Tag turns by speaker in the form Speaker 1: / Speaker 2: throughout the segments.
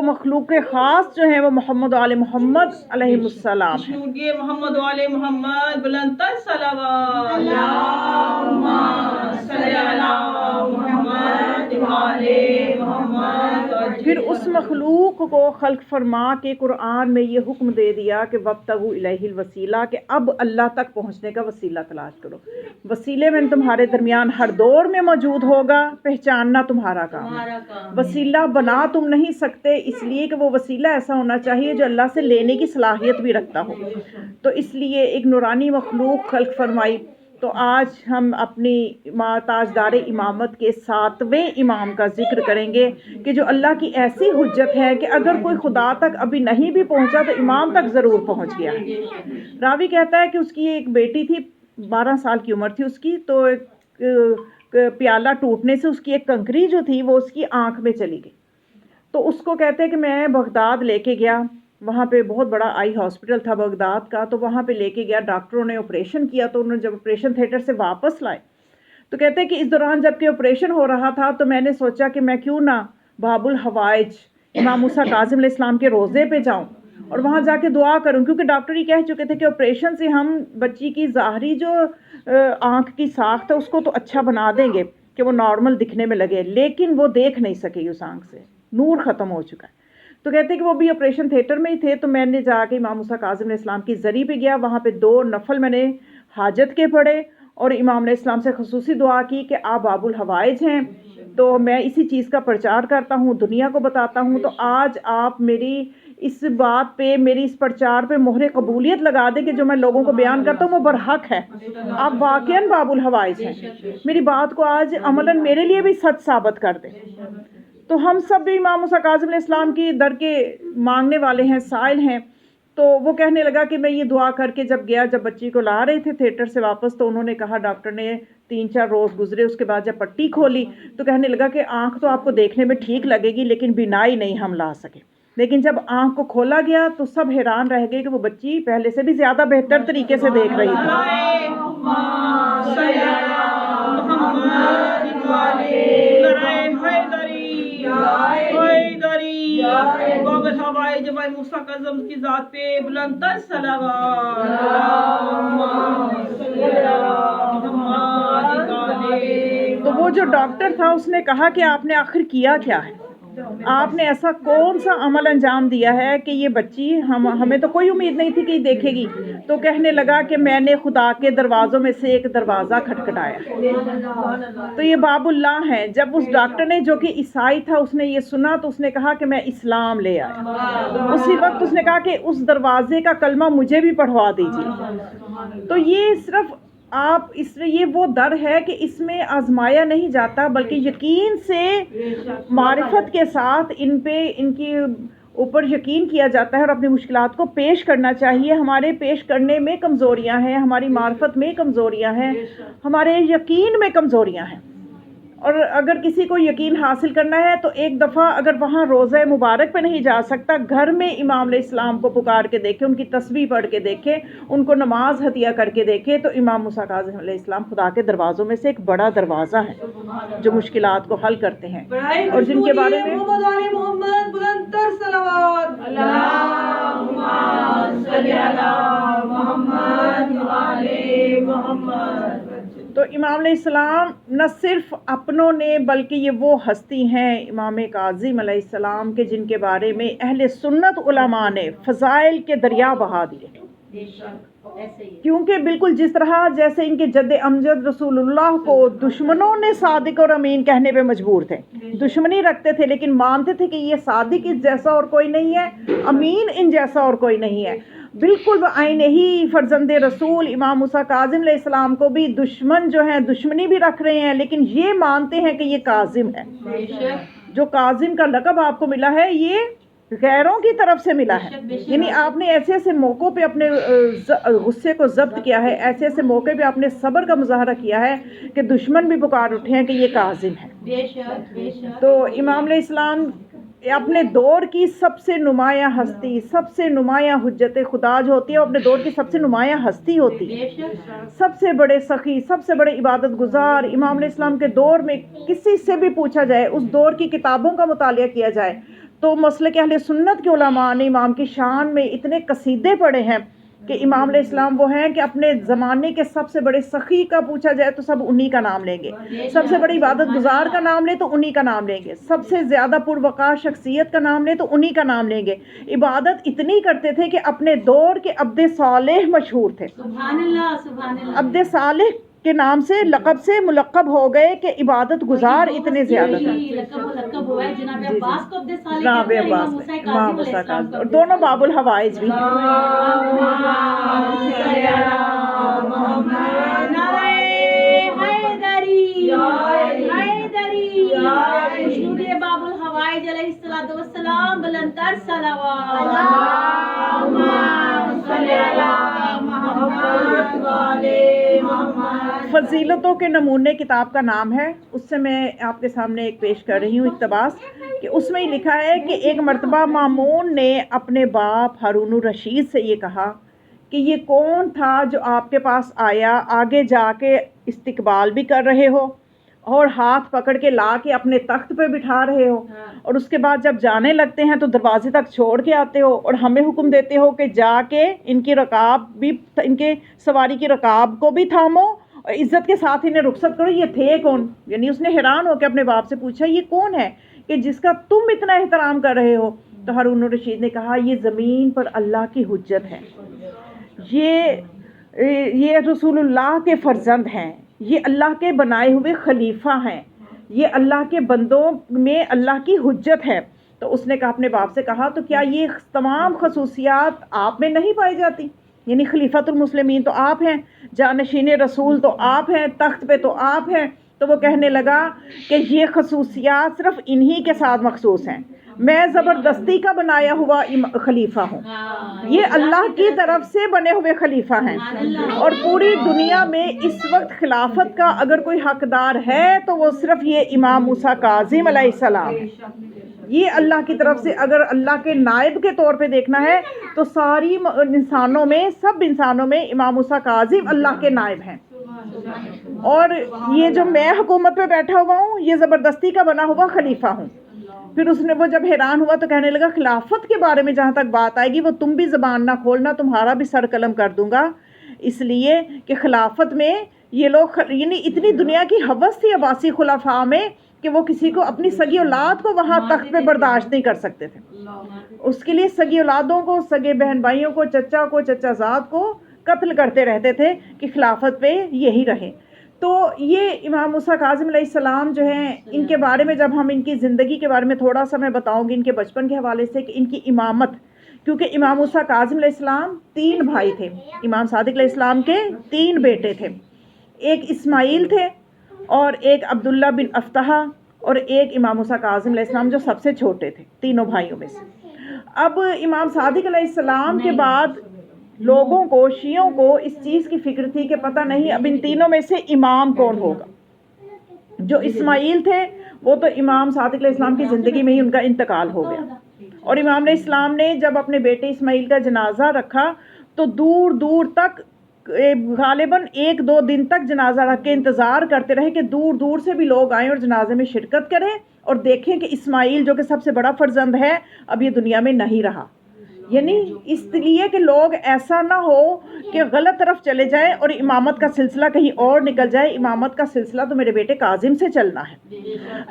Speaker 1: مخلوق خاص جو ہیں وہ محمد و آل محمد علیہ السلام ہیں۔
Speaker 2: محمد و آل محمد بلند تر صلوات اللہم صلی علی محمد و آل محمد۔
Speaker 1: پھر اس مخلوق کو خلق فرما کے قرآن میں یہ حکم دے دیا کہ وابتغوا الیہ الوسیلہ، کہ اب اللہ تک پہنچنے کا وسیلہ تلاش کرو۔ وسیلے میں تمہارے درمیان ہر دور میں موجود ہوگا، پہچاننا تمہارا کام ہے۔ وسیلہ بنا تم نہیں سکتے، اس لیے کہ وہ وسیلہ ایسا ہونا چاہیے جو اللہ سے لینے کی صلاحیت بھی رکھتا ہو، تو اس لیے ایک نورانی مخلوق خلق فرمائی۔ تو آج ہم اپنی تاجدار امامت کے 7ویں امام کا ذکر کریں گے کہ جو اللہ کی ایسی حجت ہے کہ اگر کوئی خدا تک ابھی نہیں بھی پہنچا تو امام تک ضرور پہنچ گیا ہے۔ راوی کہتا ہے کہ اس کی ایک بیٹی تھی، 12 سال کی عمر تھی اس کی، تو ایک پیالہ ٹوٹنے سے اس کی ایک کنکری جو تھی وہ اس کی آنکھ میں چلی گئی۔ تو اس کو کہتے ہیں کہ میں بغداد لے کے گیا، وہاں پہ بہت بڑا آئی ہاسپٹل تھا بغداد کا، تو وہاں پہ لے کے گیا، ڈاکٹروں نے آپریشن کیا، تو انہوں نے جب آپریشن تھیٹر سے واپس لائے تو کہتے ہیں کہ اس دوران جب کہ آپریشن ہو رہا تھا تو میں نے سوچا کہ میں کیوں نہ باب الحوائج امام موسیٰ کاظم علیہ السلام کے روضے پہ جاؤں اور وہاں جا کے دعا کروں، کیونکہ ڈاکٹر یہ کہہ چکے تھے کہ آپریشن سے ہم بچی کی ظاہری جو آنکھ کی ساخت ہے اس کو تو اچھا بنا دیں گے کہ وہ نارمل دکھنے میں لگے، لیکن وہ دیکھ نہیں سکے اس آنکھ سے، نور ختم ہو چکا ہے۔ تو کہتے ہیں کہ وہ بھی آپریشن تھیٹر میں ہی تھے، تو میں نے جا کے امام موسیٰ کاظم علیہ السلام کی زری پہ گیا، وہاں پہ 2 نفل میں نے حاجت کے پڑھے اور امام علیہ السلام سے خصوصی دعا کی کہ آپ باب الحوائج ہیں، تو میں اسی چیز کا پرچار کرتا ہوں، دنیا کو بتاتا ہوں، تو آج آپ میری اس بات پہ، میری اس پرچار پہ مہر قبولیت لگا دیں کہ جو میں لوگوں کو بیان کرتا ہوں وہ برحق ہے، آپ واقعاً باب الحوائج ہیں، میری بات کو آج عملاً میرے لیے بھی سچ ثابت کر دیں۔ تو ہم سب بھی امام موسیٰ کاظم علیہ السلام کی در کے مانگنے والے ہیں، سائل ہیں۔ تو وہ کہنے لگا کہ میں یہ دعا کر کے جب گیا، جب بچی کو لا رہے تھے تھیٹر سے واپس، تو انہوں نے کہا، ڈاکٹر نے 3-4 روز گزرے، اس کے بعد جب پٹی کھولی تو کہنے لگا کہ آنکھ تو آپ کو دیکھنے میں ٹھیک لگے گی لیکن بینائی نہیں ہم لا سکے۔ لیکن جب آنکھ کو کھولا گیا تو سب حیران رہ گئے کہ وہ بچی پہلے سے بھی زیادہ بہتر طریقے سے دیکھ رہی تھی۔
Speaker 2: موسیٰ کاظم کی ذات پہ بلند تر صلوات۔
Speaker 1: تو وہ جو ڈاکٹر تھا اس نے کہا کہ آپ نے آخر کیا کیا ہے، آپ نے ایسا کون سا عمل انجام دیا ہے کہ یہ بچی ہمیں تو کوئی امید نہیں تھی کہ یہ دیکھے گی۔ تو کہنے لگا کہ میں نے خدا کے دروازوں میں سے ایک دروازہ کھٹکھٹایا، تو یہ باب اللہ ہے۔ جب اس ڈاکٹر نے، جو کہ عیسائی تھا، اس نے یہ سنا تو اس نے کہا کہ میں اسلام لے آیا، اسی وقت اس نے کہا کہ اس دروازے کا کلمہ مجھے بھی پڑھوا دیجیے۔ تو یہ صرف آپ یہ وہ در ہے کہ اس میں آزمایا نہیں جاتا، بلکہ یقین سے، معرفت کے ساتھ ان کی اوپر یقین کیا جاتا ہے اور اپنی مشکلات کو پیش کرنا چاہیے۔ ہمارے پیش کرنے میں کمزوریاں ہیں، ہماری معرفت میں کمزوریاں ہیں، ہمارے یقین میں کمزوریاں ہیں، اور اگر کسی کو یقین حاصل کرنا ہے تو ایک دفعہ اگر وہاں روضہ مبارک پہ نہیں جا سکتا، گھر میں امام علیہ السلام کو پکار کے دیکھے، ان کی تسبیح پڑھ کے دیکھے، ان کو نماز ہدیہ کر کے دیکھے، تو امام موسیٰ کاظم علیہ السلام خدا کے دروازوں میں سے ایک بڑا دروازہ ہے جو مشکلات کو حل کرتے ہیں، اور جن کے بارے میں
Speaker 2: محمد بلند تر صلوات۔ اللہم صلی علی محمد و آل محمد۔
Speaker 1: تو امام علیہ السلام نہ صرف اپنوں نے، بلکہ یہ وہ ہستی ہیں امام کاظم علیہ السلام کے جن کے بارے میں اہل سنت علماء نے فضائل کے دریا بہا دیے، کیونکہ بالکل جس طرح جیسے ان کے جد امجد رسول اللہ کو دشمنوں نے صادق اور امین کہنے پہ مجبور تھے، دشمنی رکھتے تھے لیکن مانتے تھے کہ یہ صادق اس جیسا اور کوئی نہیں ہے، امین ان جیسا اور کوئی نہیں ہے، بالکل بعین ہی فرزند رسول امام موسیٰ کاظم علیہ السلام کو بھی دشمن جو ہیں دشمنی بھی رکھ رہے ہیں، لیکن یہ مانتے ہیں کہ یہ کاظم ہے۔ جو کاظم کا لقب آپ کو ملا ہے یہ غیروں کی طرف سے ملا ہے، یعنی آپ نے ایسے ایسے موقعوں پہ اپنے غصے کو ضبط کیا ہے، ایسے ایسے موقع پہ اپنے صبر کا مظاہرہ کیا ہے کہ دشمن بھی پکار اٹھے ہیں کہ یہ کاظم ہے۔ تو امام علیہ السلام اپنے دور کی سب سے نمایاں ہستی، سب سے نمایاں حجت خدا جو ہوتی ہے، وہ اپنے دور کی سب سے نمایاں ہستی ہوتی ہے، سب سے بڑے سخی، سب سے بڑے عبادت گزار۔ امام علیہ السلام کے دور میں کسی سے بھی پوچھا جائے، اس دور کی کتابوں کا مطالعہ کیا جائے تو مسلک اہل سنت کے علماء نے امام کی شان میں اتنے قصیدے پڑھے ہیں کہ امام علیہ السلام وہ ہیں کہ اپنے زمانے کے سب سے بڑے سخی کا پوچھا جائے تو سب انہی کا نام لیں گے، سب سے بڑی عبادت گزار کا نام لیں تو انہی کا نام لیں گے، سب سے زیادہ پروقار شخصیت کا نام لیں تو انہی کا نام لیں گے۔ عبادت اتنی کرتے تھے کہ اپنے دور کے عبد صالح مشہور تھے،
Speaker 3: سبحان اللہ سبحان اللہ۔
Speaker 1: عبد صالح کے نام سے لقب سے ملقب ہو گئے کہ عبادت گزار اتنے زیادہ تھے۔
Speaker 3: لقب ہوا ہے جناب عباس کو عبد صالح
Speaker 1: جناب
Speaker 3: کہتے ہیں،
Speaker 1: عباس
Speaker 3: امام
Speaker 1: امام
Speaker 3: موسیٰ
Speaker 1: موسیٰ
Speaker 3: کاظم علیہ
Speaker 1: کاظم،
Speaker 3: السلام
Speaker 1: اور دونوں باب الحوائج بھی ہیں۔
Speaker 3: نعرہ حیدری حیدری مشنود باب الحوائج علیہ السلام بلند تر صلوات اللہم صلی علی محمد وعلی محمد۔
Speaker 1: فضیلتوں کے نمونے کتاب کا نام ہے، اس سے میں آپ کے سامنے ایک پیش کر رہی ہوں اقتباس، کہ اس میں لکھا ہے کہ ایک مرتبہ مامون نے اپنے باپ ہارون الرشید سے یہ کہا کہ یہ کون تھا جو آپ کے پاس آیا، آگے جا کے استقبال بھی کر رہے ہو اور ہاتھ پکڑ کے لا کے اپنے تخت پہ بٹھا رہے ہو، اور اس کے بعد جب جانے لگتے ہیں تو دروازے تک چھوڑ کے آتے ہو اور ہمیں حکم دیتے ہو کہ جا کے ان کی رکاب بھی، ان کے سواری کی رکاب کو بھی تھامو اور عزت کے ساتھ انہیں رخصت کرو۔ یہ تھے کون؟ یعنی اس نے حیران ہو کے اپنے باپ سے پوچھا یہ کون ہے کہ جس کا تم اتنا احترام کر رہے ہو؟ تو ہارون الرشید نے کہا یہ زمین پر اللہ کی حجت ہے، یہ رسول اللہ کے فرزند ہیں، یہ اللہ کے بنائے ہوئے خلیفہ ہیں، یہ اللہ کے بندوں میں اللہ کی حجت ہے۔ تو اس نے کہا اپنے باپ سے کہا تو کیا یہ تمام خصوصیات آپ میں نہیں پائی جاتی؟ یعنی خلیفۃ المسلمین تو آپ ہیں، جانشین رسول تو آپ ہیں، تخت پہ تو آپ ہیں۔ تو وہ کہنے لگا کہ یہ خصوصیات صرف انہی کے ساتھ مخصوص ہیں، میں زبردستی کا بنایا ہوا خلیفہ ہوں، یہ اللہ کی طرف سے بنے ہوئے خلیفہ ہیں، اور پوری دنیا میں اس وقت خلافت کا اگر کوئی حقدار ہے تو وہ صرف یہ امام موسیٰ کاظم علیہ السلام ہے۔ یہ اللہ کی طرف سے اگر اللہ کے نائب کے طور پہ دیکھنا ہے تو ساری انسانوں میں، سب انسانوں میں امام موسیٰ کاظم اللہ کے نائب ہیں، اور یہ جو میں حکومت پہ بیٹھا ہوا ہوں یہ زبردستی کا بنا ہوا خلیفہ ہوں۔ پھر اس نے وہ جب حیران ہوا تو کہنے لگا خلافت کے بارے میں جہاں تک بات آئے گی وہ تم بھی زبان نہ کھولنا، تمہارا بھی سر قلم کر دوں گا، اس لیے کہ خلافت میں یہ لوگ، یعنی اتنی دنیا کی ہوس تھی عباسی خلفاء میں کہ وہ کسی کو اپنی سگی اولاد کو وہاں تخت پہ برداشت نہیں کر سکتے تھے، اس کے لیے سگی اولادوں کو، سگے بہن بھائیوں کو، چچا زاد کو قتل کرتے رہتے تھے کہ خلافت پہ یہی رہے۔ تو یہ امام موسیٰ کاظم علیہ السلام جو ہیں، ان کے بارے میں جب ہم ان کی زندگی کے بارے میں تھوڑا سا میں بتاؤں گی ان کے بچپن کے حوالے سے کہ ان کی امامت، کیونکہ امام موسیٰ کاظم علیہ السلام 3 بھائی تھے، امام صادق علیہ السلام کے 3 بیٹے تھے، ایک اسماعیل تھے اور ایک عبداللہ بن افتحہ اور ایک امام موسیٰ کاظم علیہ السلام جو سب سے چھوٹے تھے تینوں بھائیوں میں سے۔ اب امام صادق علیہ السلام کے بعد لوگوں کو، شیعوں کو اس چیز کی فکر تھی کہ پتہ نہیں اب ان تینوں میں سے امام کون ہوگا۔ جو اسماعیل تھے وہ تو امام صادق علیہ السلام کی زندگی میں ہی ان کا انتقال ہو گیا، اور امام علیہ السلام نے جب اپنے بیٹے اسماعیل کا جنازہ رکھا تو دور دور تک، غالباً 1-2 دن تک جنازہ رکھ کے انتظار کرتے رہے کہ دور دور سے بھی لوگ آئیں اور جنازے میں شرکت کریں اور دیکھیں کہ اسماعیل جو کہ سب سے بڑا فرزند ہے اب یہ دنیا میں نہیں رہا، یعنی اس لیے کہ لوگ ایسا نہ ہو کہ غلط طرف چلے جائیں اور امامت کا سلسلہ کہیں اور نکل جائے، امامت کا سلسلہ تو میرے بیٹے کاظم سے چلنا ہے،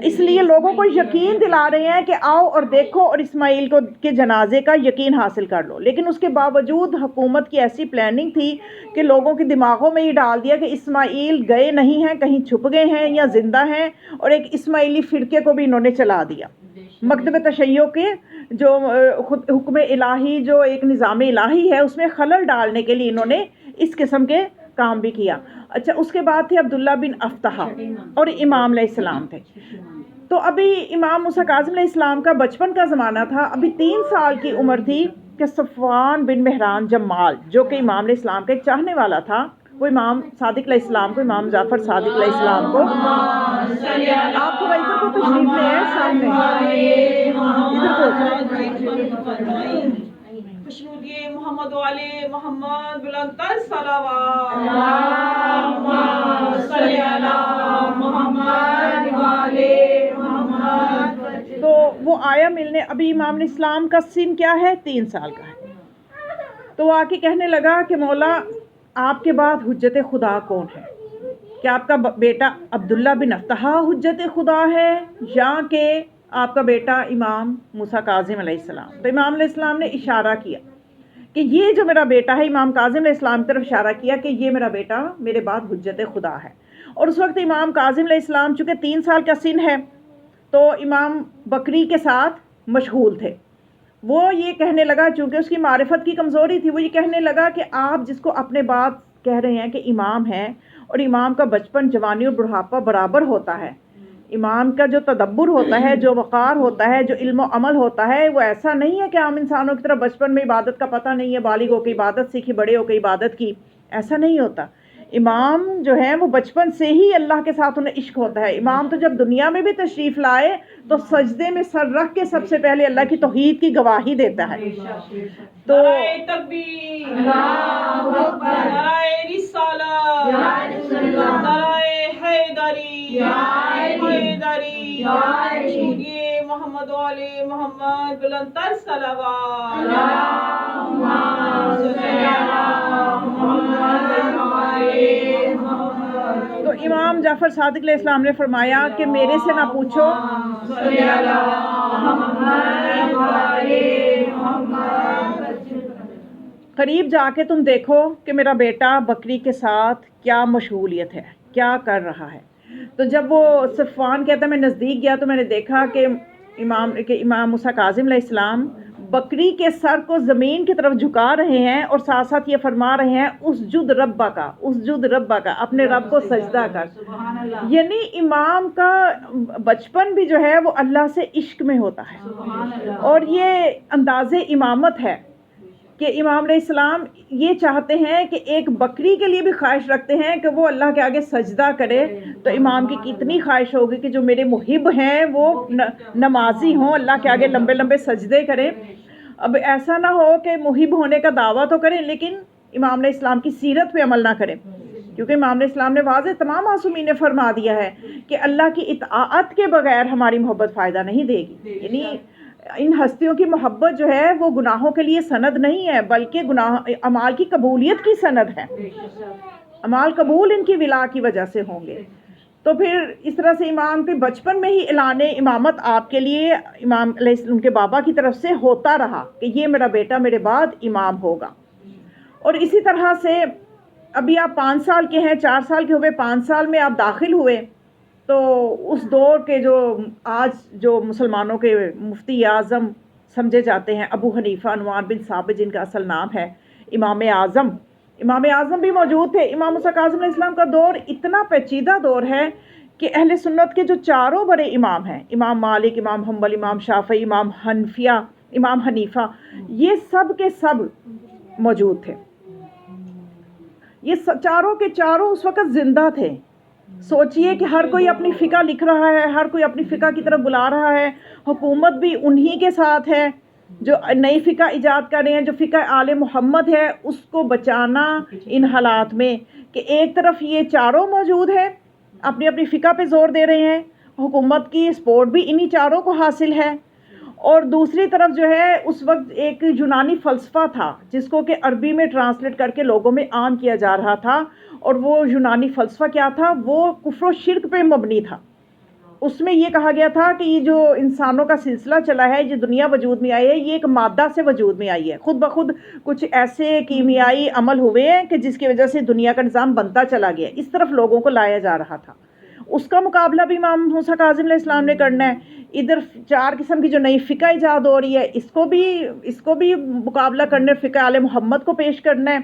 Speaker 1: اس لیے لوگوں کو یقین دلا رہے ہیں کہ آؤ اور دیکھو اور اسماعیل کو کے جنازے کا یقین حاصل کر لو۔ لیکن اس کے باوجود حکومت کی ایسی پلاننگ تھی کہ لوگوں کے دماغوں میں یہ ڈال دیا کہ اسماعیل گئے نہیں ہیں، کہیں چھپ گئے ہیں یا زندہ ہیں، اور ایک اسماعیلی فرقے کو بھی انہوں نے چلا دیا۔ مکتب تشیع کے جو حکم الہی، جو ایک نظام الہی ہے، اس میں خلل ڈالنے کے لیے انہوں نے اس قسم کے کام بھی کیا۔ اچھا، اس کے بعد تھے عبداللہ بن افتحہ اور امام علیہ السلام تھے۔ تو ابھی امام موسیٰ کاظم علیہ السلام کا بچپن کا زمانہ تھا، ابھی 3 سال کی عمر تھی کہ صفوان بن مہران جمال جو کہ امام علیہ السلام کا ایک چاہنے والا تھا، وہ امام صادق علیہ السلام کو، امام جعفر صادق علیہ السلام کو، آپ تھوڑا ادھر کو تشریف لے آئے سامنے، ادھر کو
Speaker 2: مشنودی محمد والے محمد بلند تر صلوات
Speaker 3: اللہم صلی علی محمد وعلی محمد۔
Speaker 1: تو وہ آیا ملنے. ابھی امام علیہ السلام کا سن کیا ہے؟ 3 سال کا ہے. تو وہ آ کے کہنے لگا کہ مولا آپ کے بعد حجت خدا کون ہے؟ کیا آپ کا بیٹا عبداللہ بن افتحا حجت خدا ہے یا کہ آپ کا بیٹا امام موسیٰ کاظم علیہ السلام؟ تو امام علیہ السلام نے اشارہ کیا کہ یہ جو میرا بیٹا ہے. امام کاظم علیہ السلام کی طرف اشارہ کیا کہ یہ میرا بیٹا میرے بعد حجت خدا ہے. اور اس وقت امام کاظم علیہ السلام چونکہ 3 سال کا سن ہے تو امام بکری کے ساتھ مشغول تھے. وہ یہ کہنے لگا، چونکہ اس کی معرفت کی کمزوری تھی، وہ یہ کہنے لگا کہ آپ جس کو اپنے بعد کہہ رہے ہیں کہ امام ہے، اور امام کا بچپن، جوانی اور بڑھاپا برابر ہوتا ہے، امام کا جو تدبر ہوتا ہے، جو وقار ہوتا ہے، جو علم و عمل ہوتا ہے، وہ ایسا نہیں ہے کہ عام انسانوں کی طرح بچپن میں عبادت کا پتہ نہیں ہے، بالغ ہو کے عبادت سیکھی، بڑے ہو کے عبادت کی. ایسا نہیں ہوتا. امام جو ہیں وہ بچپن سے ہی اللہ کے ساتھ انہیں عشق ہوتا ہے. امام تو جب دنیا میں بھی تشریف لائے تو سجدے میں سر رکھ کے سب سے پہلے اللہ کی توحید کی گواہی دیتا ہے. تو
Speaker 2: نعرہ تکبیر، نعرہ رسالت، نعرہ حیدری، حیدری، یہ محمد و آل محمد، بلند تر صلوات.
Speaker 1: تو امام جعفر صادق علیہ السلام نے فرمایا کہ میرے سے نہ پوچھو، قریب جا کے تم دیکھو کہ میرا بیٹا بکری کے ساتھ کیا مشغولیت ہے، کیا کر رہا ہے. تو جب وہ صفوان کہتا ہے میں نزدیک گیا تو میں نے دیکھا کہ امام موسیٰ کاظم علیہ السلام بکری کے سر کو زمین کی طرف جھکا رہے ہیں اور ساتھ ساتھ یہ فرما رہے ہیں اسجد ربا کا، اسجد ربا کا، اپنے رب کو سجدہ کر. یعنی امام کا بچپن بھی جو ہے وہ اللہ سے عشق میں ہوتا ہے. اور یہ انداز امامت ہے کہ امام علیہ السلام یہ چاہتے ہیں کہ ایک بکری کے لیے بھی خواہش رکھتے ہیں کہ وہ اللہ کے آگے سجدہ کرے. تو امام کی کتنی خواہش ہوگی کہ جو میرے محب ہیں وہ نمازی ہوں، اللہ کے آگے لمبے لمبے سجدے کریں. اب ایسا نہ ہو کہ محب ہونے کا دعویٰ تو کریں لیکن امام علیہ السلام کی سیرت پہ عمل نہ کریں، کیونکہ امام علیہ السلام نے واضح تمام معصومین نے فرما دیا ہے کہ اللہ کی اطاعت کے بغیر ہماری محبت فائدہ نہیں دے گی. یعنی ان ہستیوں کی محبت جو ہے وہ گناہوں کے لیے سند نہیں ہے بلکہ اعمال کی قبولیت کی سند ہے. اعمال قبول ان کی ولا کی وجہ سے ہوں گے. تو پھر اس طرح سے امام کے بچپن میں ہی اعلان امامت آپ کے لیے امام علیہ السلام کے بابا کی طرف سے ہوتا رہا کہ یہ میرا بیٹا میرے بعد امام ہوگا. اور اسی طرح سے ابھی آپ 5 سال کے ہیں، 4 سال کے ہوئے، 5 سال میں آپ داخل ہوئے تو اس دور کے جو آج جو مسلمانوں کے مفتی اعظم سمجھے جاتے ہیں ابو حنیفہ نعمان بن ثابت، جن کا اصل نام ہے امام اعظم بھی موجود تھے. امام موسیٰ کاظم علیہ السلام کا دور اتنا پیچیدہ دور ہے کہ اہل سنت کے جو 4 بڑے امام ہیں، امام مالک، امام حنبل، امام شافعی، امام حنیفہ، یہ سب کے سب موجود تھے. یہ چاروں کے چاروں اس وقت زندہ تھے. سوچئے کہ ہر کوئی اپنی فقہ لکھ رہا ہے، ہر کوئی اپنی فقہ کی طرف بلا رہا ہے. حکومت بھی انہی کے ساتھ ہے جو نئی فقہ ایجاد کر رہے ہیں. جو فقہ آل محمد ہے اس کو بچانا ان حالات میں کہ ایک طرف یہ چاروں موجود ہیں، اپنی اپنی فقہ پہ زور دے رہے ہیں، حکومت کی سپورٹ بھی انہی چاروں کو حاصل ہے. اور دوسری طرف جو ہے اس وقت ایک یونانی فلسفہ تھا جس کو کہ عربی میں ٹرانسلیٹ کر کے لوگوں میں عام کیا جا رہا تھا. اور وہ یونانی فلسفہ کیا تھا؟ وہ کفر و شرک پہ مبنی تھا. اس میں یہ کہا گیا تھا کہ یہ جو انسانوں کا سلسلہ چلا ہے، یہ دنیا وجود میں آئی ہے، یہ ایک مادہ سے وجود میں آئی ہے. خود بخود کچھ ایسے کیمیائی عمل ہوئے ہیں کہ جس کی وجہ سے دنیا کا نظام بنتا چلا گیا. اس طرف لوگوں کو لایا جا رہا تھا. اس کا مقابلہ بھی امام موسیٰ کاظم علیہ السلام نے کرنا ہے. ادھر 4 قسم کی جو نئی فقہ ایجاد ہو رہی ہے اس کو بھی مقابلہ کرنے، فقہ آل محمد کو پیش کرنا ہے.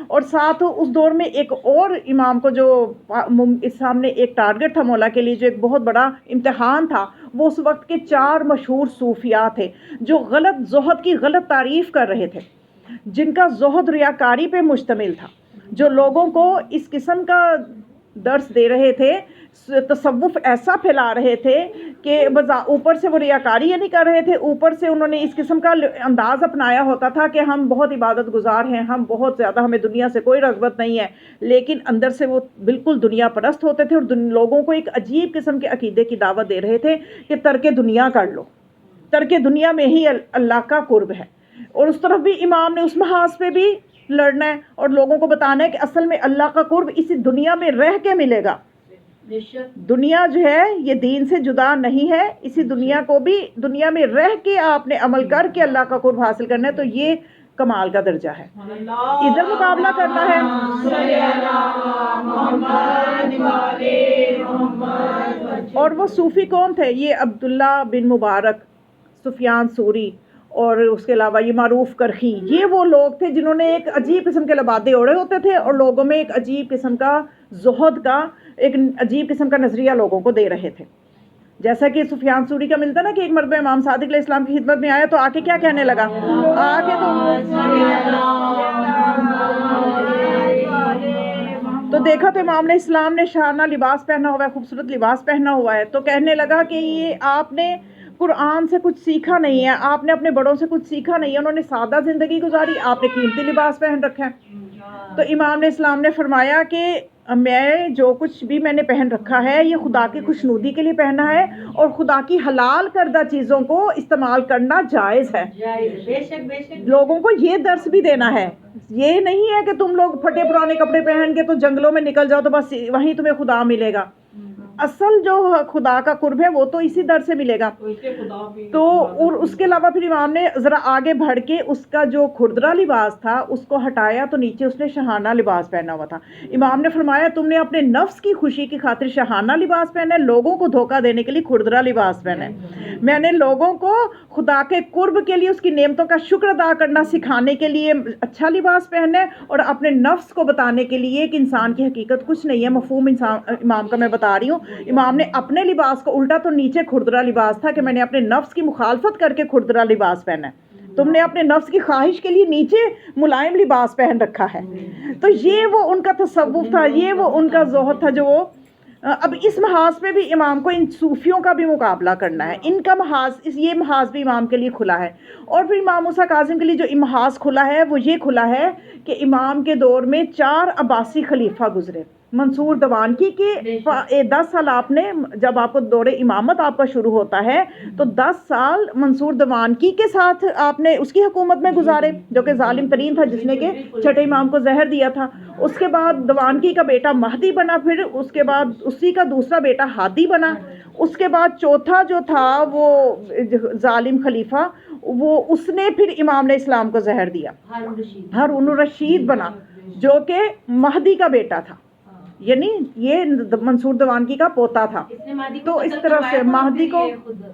Speaker 1: اور ساتھ اس دور میں ایک اور امام کو جو اس سامنے ایک ٹارگٹ تھا مولا کے لیے، جو ایک بہت بڑا امتحان تھا، وہ اس وقت کے 4 مشہور صوفیاء تھے جو غلط زہد کی غلط تعریف کر رہے تھے، جن کا زہد ریاکاری پہ مشتمل تھا، جو لوگوں کو اس قسم کا درس دے رہے تھے، تصوف ایسا پھیلا رہے تھے کہ اوپر سے وہ ریاکاری نہیں کر رہے تھے، اوپر سے انہوں نے اس قسم کا انداز اپنایا ہوتا تھا کہ ہم بہت عبادت گزار ہیں، ہم بہت زیادہ، ہمیں دنیا سے کوئی رغبت نہیں ہے، لیکن اندر سے وہ بالکل دنیا پرست ہوتے تھے اور لوگوں کو ایک عجیب قسم کے عقیدے کی دعوت دے رہے تھے کہ ترک دنیا کر لو. ترک دنیا میں ہی اللہ کا قرب ہے، اور اس طرف بھی امام نے اس محاذ پہ بھی لڑنا ہے اور لوگوں کو بتانا ہے کہ اصل میں اللہ کا قرب اسی دنیا میں رہ کے ملے گا. دنیا جو ہے یہ دین سے جدا نہیں ہے، اسی دنیا کو بھی دنیا میں رہ کے آپ نے عمل کر کے اللہ کا قرب حاصل کرنا ہے، تو یہ کمال کا درجہ ہے. ادھر مقابلہ کرنا ہے. اور وہ صوفی کون تھے؟ یہ عبداللہ بن مبارک، سفیان ثوری، اور اس کے علاوہ یہ معروف کرخی. یہ وہ لوگ تھے جنہوں نے ایک عجیب قسم کے لبادے اوڑے ہوتے تھے اور لوگوں میں ایک عجیب قسم کا زہد کا ایک عجیب قسم کا نظریہ لوگوں کو دے رہے تھے. جیسا کہ سفیان ثوری کا ملتا نا کہ ایک مرتبہ امام صادق علیہ السلام کی خدمت میں آیا تو آ کے کیا کہنے لگا؟ آ کے تو دیکھا تو امام علیہ السلام نے شاہانہ لباس پہنا ہوا ہے، خوبصورت لباس پہنا ہوا ہے، تو کہنے لگا کہ یہ آپ نے قرآن سے کچھ سیکھا نہیں ہے، آپ نے اپنے بڑوں سے کچھ سیکھا نہیں ہے، انہوں نے سادہ زندگی گزاری، آپ نے قیمتی لباس پہن رکھا ہے. تو امام علیہ السلام نے فرمایا کہ میں جو کچھ بھی میں نے پہن رکھا ہے یہ خدا کی خوشنودی کے لیے پہنا ہے، اور خدا کی حلال کردہ چیزوں کو استعمال کرنا جائز ہے. لوگوں کو یہ درس بھی دینا ہے، یہ نہیں ہے کہ تم لوگ پھٹے پرانے کپڑے پہن کے تو جنگلوں میں نکل جاؤ تو بس وہیں تمہیں خدا ملے گا. اصل جو خدا کا قرب ہے وہ تو اسی در سے ملے گا. تو اور اس کے علاوہ پھر امام نے ذرا آگے بڑھ کے اس کا جو کھردرا لباس تھا اس کو ہٹایا تو نیچے اس نے شاہانہ لباس پہنا ہوا تھا. امام نے فرمایا تم نے اپنے نفس کی خوشی کی خاطر شاہانہ لباس پہنا ہے، لوگوں کو دھوکہ دینے کے لیے کھردرا لباس پہنا ہے. میں نے لوگوں کو خدا کے قرب کے لیے اس کی نعمتوں کا شکر ادا کرنا سکھانے کے لیے اچھا لباس پہنا ہے، اور اپنے نفس کو بتانے کے لیے کہ انسان کی حقیقت کچھ نہیں ہے. مفہوم امام کا میں بتا رہی ہوں. امام نے اپنے لباس کو الٹا تو نیچے کھردرا لباس تھا کہ میں نے اپنے نفس کی مخالفت کر کے کھردرا لباس پہنا ہے، تم نے اپنے نفس کی خواہش کے لیے نیچے ملائم لباس پہن رکھا ہے. تو یہ وہ ان کا تصوف تھا، یہ وہ ان کا زہد تھا جو وہ اب اس محاذ پہ بھی امام کو ان صوفیوں کا بھی مقابلہ کرنا ہے. ان کا محاذ یہ محاذ بھی امام کے لیے کھلا ہے. اور پھر امام موسیٰ کاظم کے لیے جو محاذ کھلا ہے وہ یہ کھلا ہے کہ امام کے دور میں 4 عباسی خلیفہ گزرے. منصور دوانکی کے 10 سال آپ نے، جب آپ کو دور امامت آپ کا شروع ہوتا ہے تو 10 سال منصور دوانکی کے ساتھ آپ نے اس کی حکومت میں گزارے جو کہ ظالم ترین تھا، جس نے کہ چھٹے امام کو زہر دیا تھا. اس کے بعد دوانکی کا بیٹا مہدی بنا، پھر اس کے بعد اسی کا دوسرا بیٹا ہادی بنا. اس کے بعد چوتھا جو تھا وہ ظالم خلیفہ وہ اس نے پھر امام علیہ السلام کو زہر دیا، ہارون الرشید بنا جو کہ مہدی کا بیٹا تھا، یعنی یہ منصور دوانکی کا پوتا تھا. تو اس طرح سے مہدی کو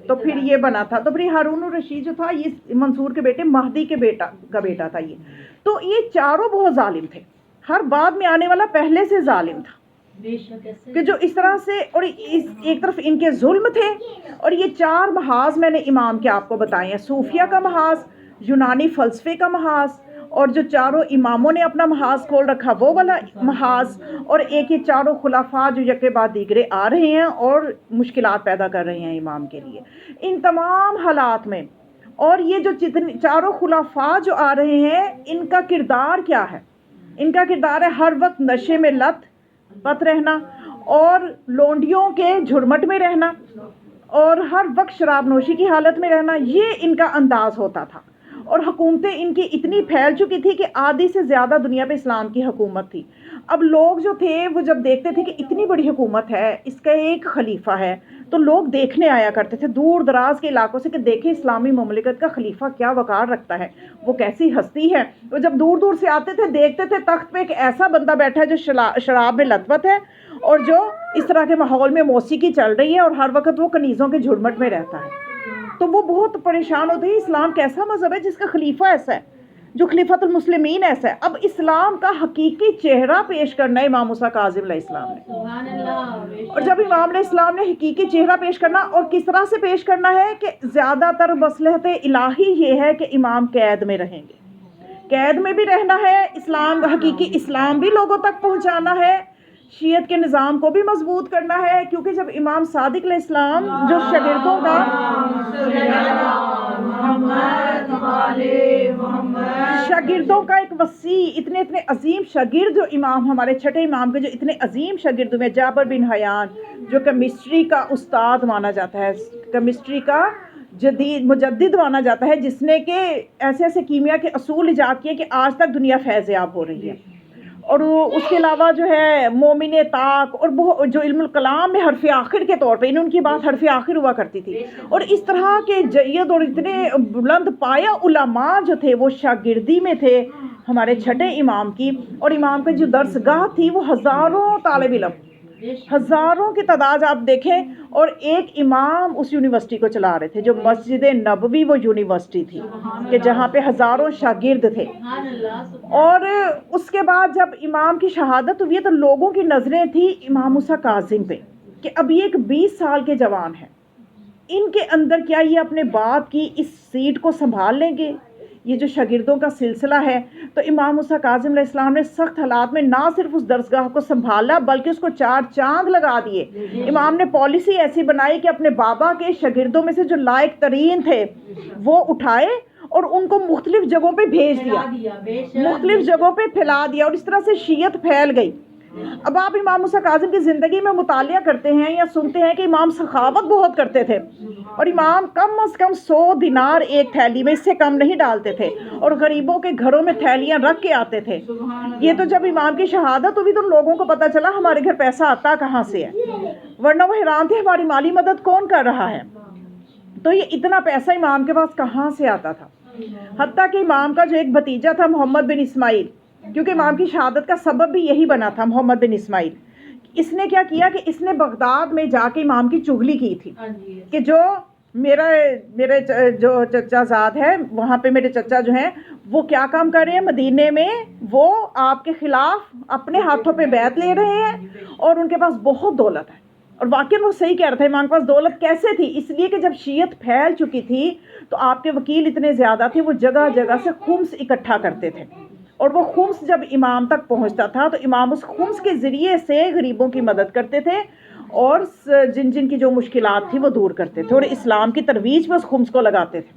Speaker 1: تو پھر یہ بنا تھا. تو پھر ہارون الرشید جو تھا یہ منصور کے بیٹے مہدی کے بیٹا تھا. تو یہ چاروں بہت ظالم تھے، ہر بعد میں آنے والا پہلے سے ظالم تھا کہ جو اس طرح سے، اور ایک طرف ان کے ظلم تھے. اور یہ 4 محاذ میں نے امام کے آپ کو بتائے ہیں، صوفیہ کا محاذ، یونانی فلسفے کا محاذ، اور جو چاروں اماموں نے اپنا محاذ کھول رکھا وہ والا محاذ، اور ایک یہ چاروں خلفاء جو یکے بعد دیگرے آ رہے ہیں اور مشکلات پیدا کر رہے ہیں امام کے لیے. ان تمام حالات میں، اور یہ جو چاروں خلفاء جو آ رہے ہیں ان کا کردار کیا ہے؟ ان کا کردار ہے ہر وقت نشے میں لت پت رہنا، اور لونڈیوں کے جھرمٹ میں رہنا، اور ہر وقت شراب نوشی کی حالت میں رہنا. یہ ان کا انداز ہوتا تھا. اور حکومتیں ان کی اتنی پھیل چکی تھی کہ آدھی سے زیادہ دنیا پہ اسلام کی حکومت تھی. اب لوگ جو تھے وہ جب دیکھتے تھے کہ اتنی بڑی حکومت ہے، اس کا ایک خلیفہ ہے، تو لوگ دیکھنے آیا کرتے تھے دور دراز کے علاقوں سے کہ دیکھیں اسلامی مملکت کا خلیفہ کیا وقار رکھتا ہے، وہ کیسی ہستی ہے. وہ جب دور دور سے آتے تھے دیکھتے تھے تخت پہ ایک ایسا بندہ بیٹھا ہے جو شراب میں لطفت ہے اور جو اس طرح کے ماحول میں موسیقی چل رہی ہے اور ہر وقت وہ کنیزوں کے جھرمٹ میں رہتا ہے. تو وہ بہت پریشان ہوتے ہیں، اسلام کیسا مذہب ہے جس کا خلیفہ ایسا ہے، جو خلیفۃ المسلمین ایسا ہے. اب اسلام کا حقیقی چہرہ پیش کرنا ہے امام موسیٰ کاظم علیہ السلام نے. اور جب امام علیہ السلام نے حقیقی چہرہ پیش کرنا، اور کس طرح سے پیش کرنا ہے کہ زیادہ تر مصلحت الہی یہ ہے کہ امام قید میں رہیں گے، قید میں بھی رہنا ہے، اسلام حقیقی اسلام بھی لوگوں تک پہنچانا ہے، شیعت کے نظام کو بھی مضبوط کرنا ہے. کیونکہ جب امام صادق علیہ السلام جو شاگردوں کا ایک وسیع اتنے عظیم شاگرد جو امام ہمارے چھٹے امام کے جو اتنے عظیم شاگرد ہوئے، جابر بن حیان جو کیمسٹری کا استاد مانا جاتا ہے، کیمسٹری کا جدید مجدد مانا جاتا ہے، جس نے کہ ایسے ایسے کیمیا کے اصول ایجاد کیے کہ آج تک دنیا فیض یاب ہو رہی ہے۔ اور اس کے علاوہ جو ہے مومن طاق اور جو علم الکلام میں حرف آخر کے طور پہ ان کی بات حرف آخر ہوا کرتی تھی، اور اس طرح کے جید اور اتنے بلند پایا علماء جو تھے وہ شاگردی میں تھے ہمارے چھٹے امام کی، اور امام کی جو درسگاہ تھی وہ ہزاروں طالب علم، ہزاروں کی تعداد آپ دیکھیں، اور ایک امام اس یونیورسٹی کو چلا رہے تھے جو مسجد نبوی وہ یونیورسٹی تھی کہ جہاں پہ ہزاروں شاگرد تھے۔ اور اس کے بعد جب امام کی شہادت ہوئی تو لوگوں کی نظریں تھیں امام موسیٰ کاظم پہ کہ اب یہ ایک 20 سال کے جوان ہیں، ان کے اندر کیا یہ اپنے باپ کی اس سیٹ کو سنبھال لیں گے، یہ جو شاگردوں کا سلسلہ ہے۔ تو امام موسیٰ کاظم علیہ السلام نے سخت حالات میں نہ صرف اس درسگاہ کو سنبھالا بلکہ اس کو 4 چاند لگا دیے۔ امام نے پالیسی ایسی بنائی کہ اپنے بابا کے شاگردوں میں سے جو لائق ترین تھے وہ اٹھائے اور ان کو مختلف جگہوں پہ بھیج دیا، مختلف جگہوں پہ پھیلا دیا، اور اس طرح سے شیعت پھیل گئی۔ اب آپ امام موسیٰ کاظم کی زندگی میں مطالعہ کرتے ہیں یا سنتے ہیں کہ امام سخاوت بہت کرتے تھے، اور امام کم از کم 100 دینار ایک تھیلی میں، اس سے کم نہیں ڈالتے تھے، اور غریبوں کے گھروں میں تھیلیاں رکھ کے آتے تھے۔ یہ تو جب امام کی شہادت ہوئی تو لوگوں کو پتہ چلا ہمارے گھر پیسہ آتا کہاں سے ہے، ورنہ وہ حیران تھے ہماری مالی مدد کون کر رہا ہے۔ تو یہ اتنا پیسہ امام کے پاس کہاں سے آتا تھا، حتیٰ کہ امام کا جو ایک بھتیجا تھا محمد بن اسماعیل، کیونکہ امام کی شہادت کا سبب بھی یہی بنا تھا، محمد بن اسماعیل، اس نے کیا کیا کہ اس نے بغداد میں جا کے امام کی چغلی کی تھی کہ جو میرے جو چچا زاد ہے وہاں پہ میرے چچا جو ہیں وہ کیا کام کر رہے ہیں مدینے میں، وہ آپ کے خلاف اپنے ہاتھوں پہ بیعت لے رہے ہیں اور ان کے پاس بہت دولت ہے۔ اور واقعی وہ صحیح کہہ رہا تھا، امام کے پاس دولت کیسے تھی؟ اس لیے کہ جب شیعت پھیل چکی تھی تو آپ کے وکیل اتنے زیادہ تھے، وہ جگہ جگہ سے خمس اکٹھا کرتے تھے، اور وہ خمس جب امام تک پہنچتا تھا تو امام اس خمس کے ذریعے سے غریبوں کی مدد کرتے تھے اور جن کی جو مشکلات تھی وہ دور کرتے تھے، اور اسلام کی ترویج میں اس خمس کو لگاتے تھے۔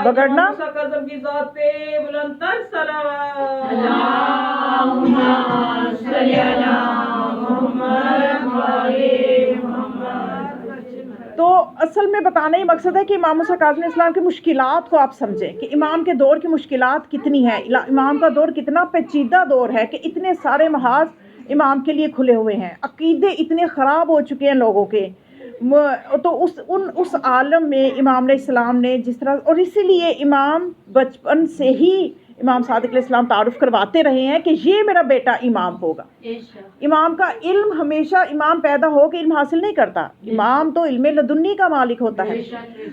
Speaker 1: بگڑنا
Speaker 2: کی ذات پہ بلند تر صلوات۔
Speaker 3: اللہم صلی علی محمد وعلی محمد۔
Speaker 1: تو اصل میں بتانا ہی مقصد ہے کہ امام موسیٰ کاظم علیہ السلام کی مشکلات کو آپ سمجھیں کہ امام کے دور کی مشکلات کتنی ہیں، امام کا دور کتنا پیچیدہ دور ہے کہ اتنے سارے محاذ امام کے لیے کھلے ہوئے ہیں، عقیدے اتنے خراب ہو چکے ہیں لوگوں کے۔ تو اس عالم میں امام علیہ السلام نے جس طرح، اور اسی لیے امام بچپن سے ہی امام صادق علیہ السلام تعارف کرواتے رہے ہیں کہ یہ میرا بیٹا امام ہوگا۔ امام کا علم ہمیشہ، امام پیدا ہو کے علم حاصل نہیں کرتا، امام تو علم لدنی کا مالک ہوتا ہے۔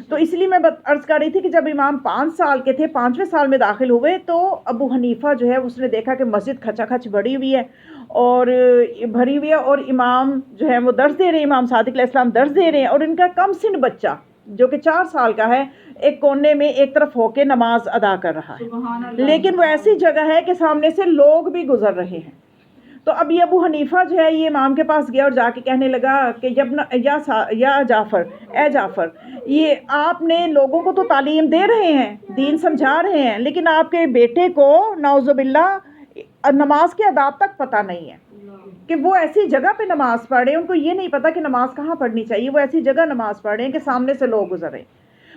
Speaker 1: تو اس لیے میں عرض کر رہی تھی کہ جب امام 5 سال کے تھے، 5ویں سال میں داخل ہوئے تو ابو حنیفہ جو ہے اس نے دیکھا کہ مسجد کھچا کھچ بڑی ہوئی ہے اور بھری ہوئی ہے، اور امام جو ہے وہ درس دے رہے ہیں، امام صادق علیہ السلام درس دے رہے ہیں، اور ان کا کم سن بچہ جو کہ 4 سال کا ہے ایک کونے میں ایک طرف ہو کے نماز ادا کر رہا ہے، لیکن وہ ایسی جگہ ہے کہ سامنے سے لوگ بھی گزر رہے ہیں۔ تو اب یہ ابو حنیفہ جو ہے یہ امام کے پاس گیا اور جا کے کہنے لگا کہ یا جعفر، اے جعفر، یہ آپ نے لوگوں کو تو تعلیم دے رہے ہیں، دین سمجھا رہے ہیں، لیکن آپ کے بیٹے کو نعوذ باللہ نماز کے آداب تک پتہ نہیں ہے کہ وہ ایسی جگہ پہ نماز پڑھے، ان کو یہ نہیں پتہ کہ نماز کہاں پڑھنی چاہیے، وہ ایسی جگہ نماز پڑھیں کہ سامنے سے لوگ گزریں۔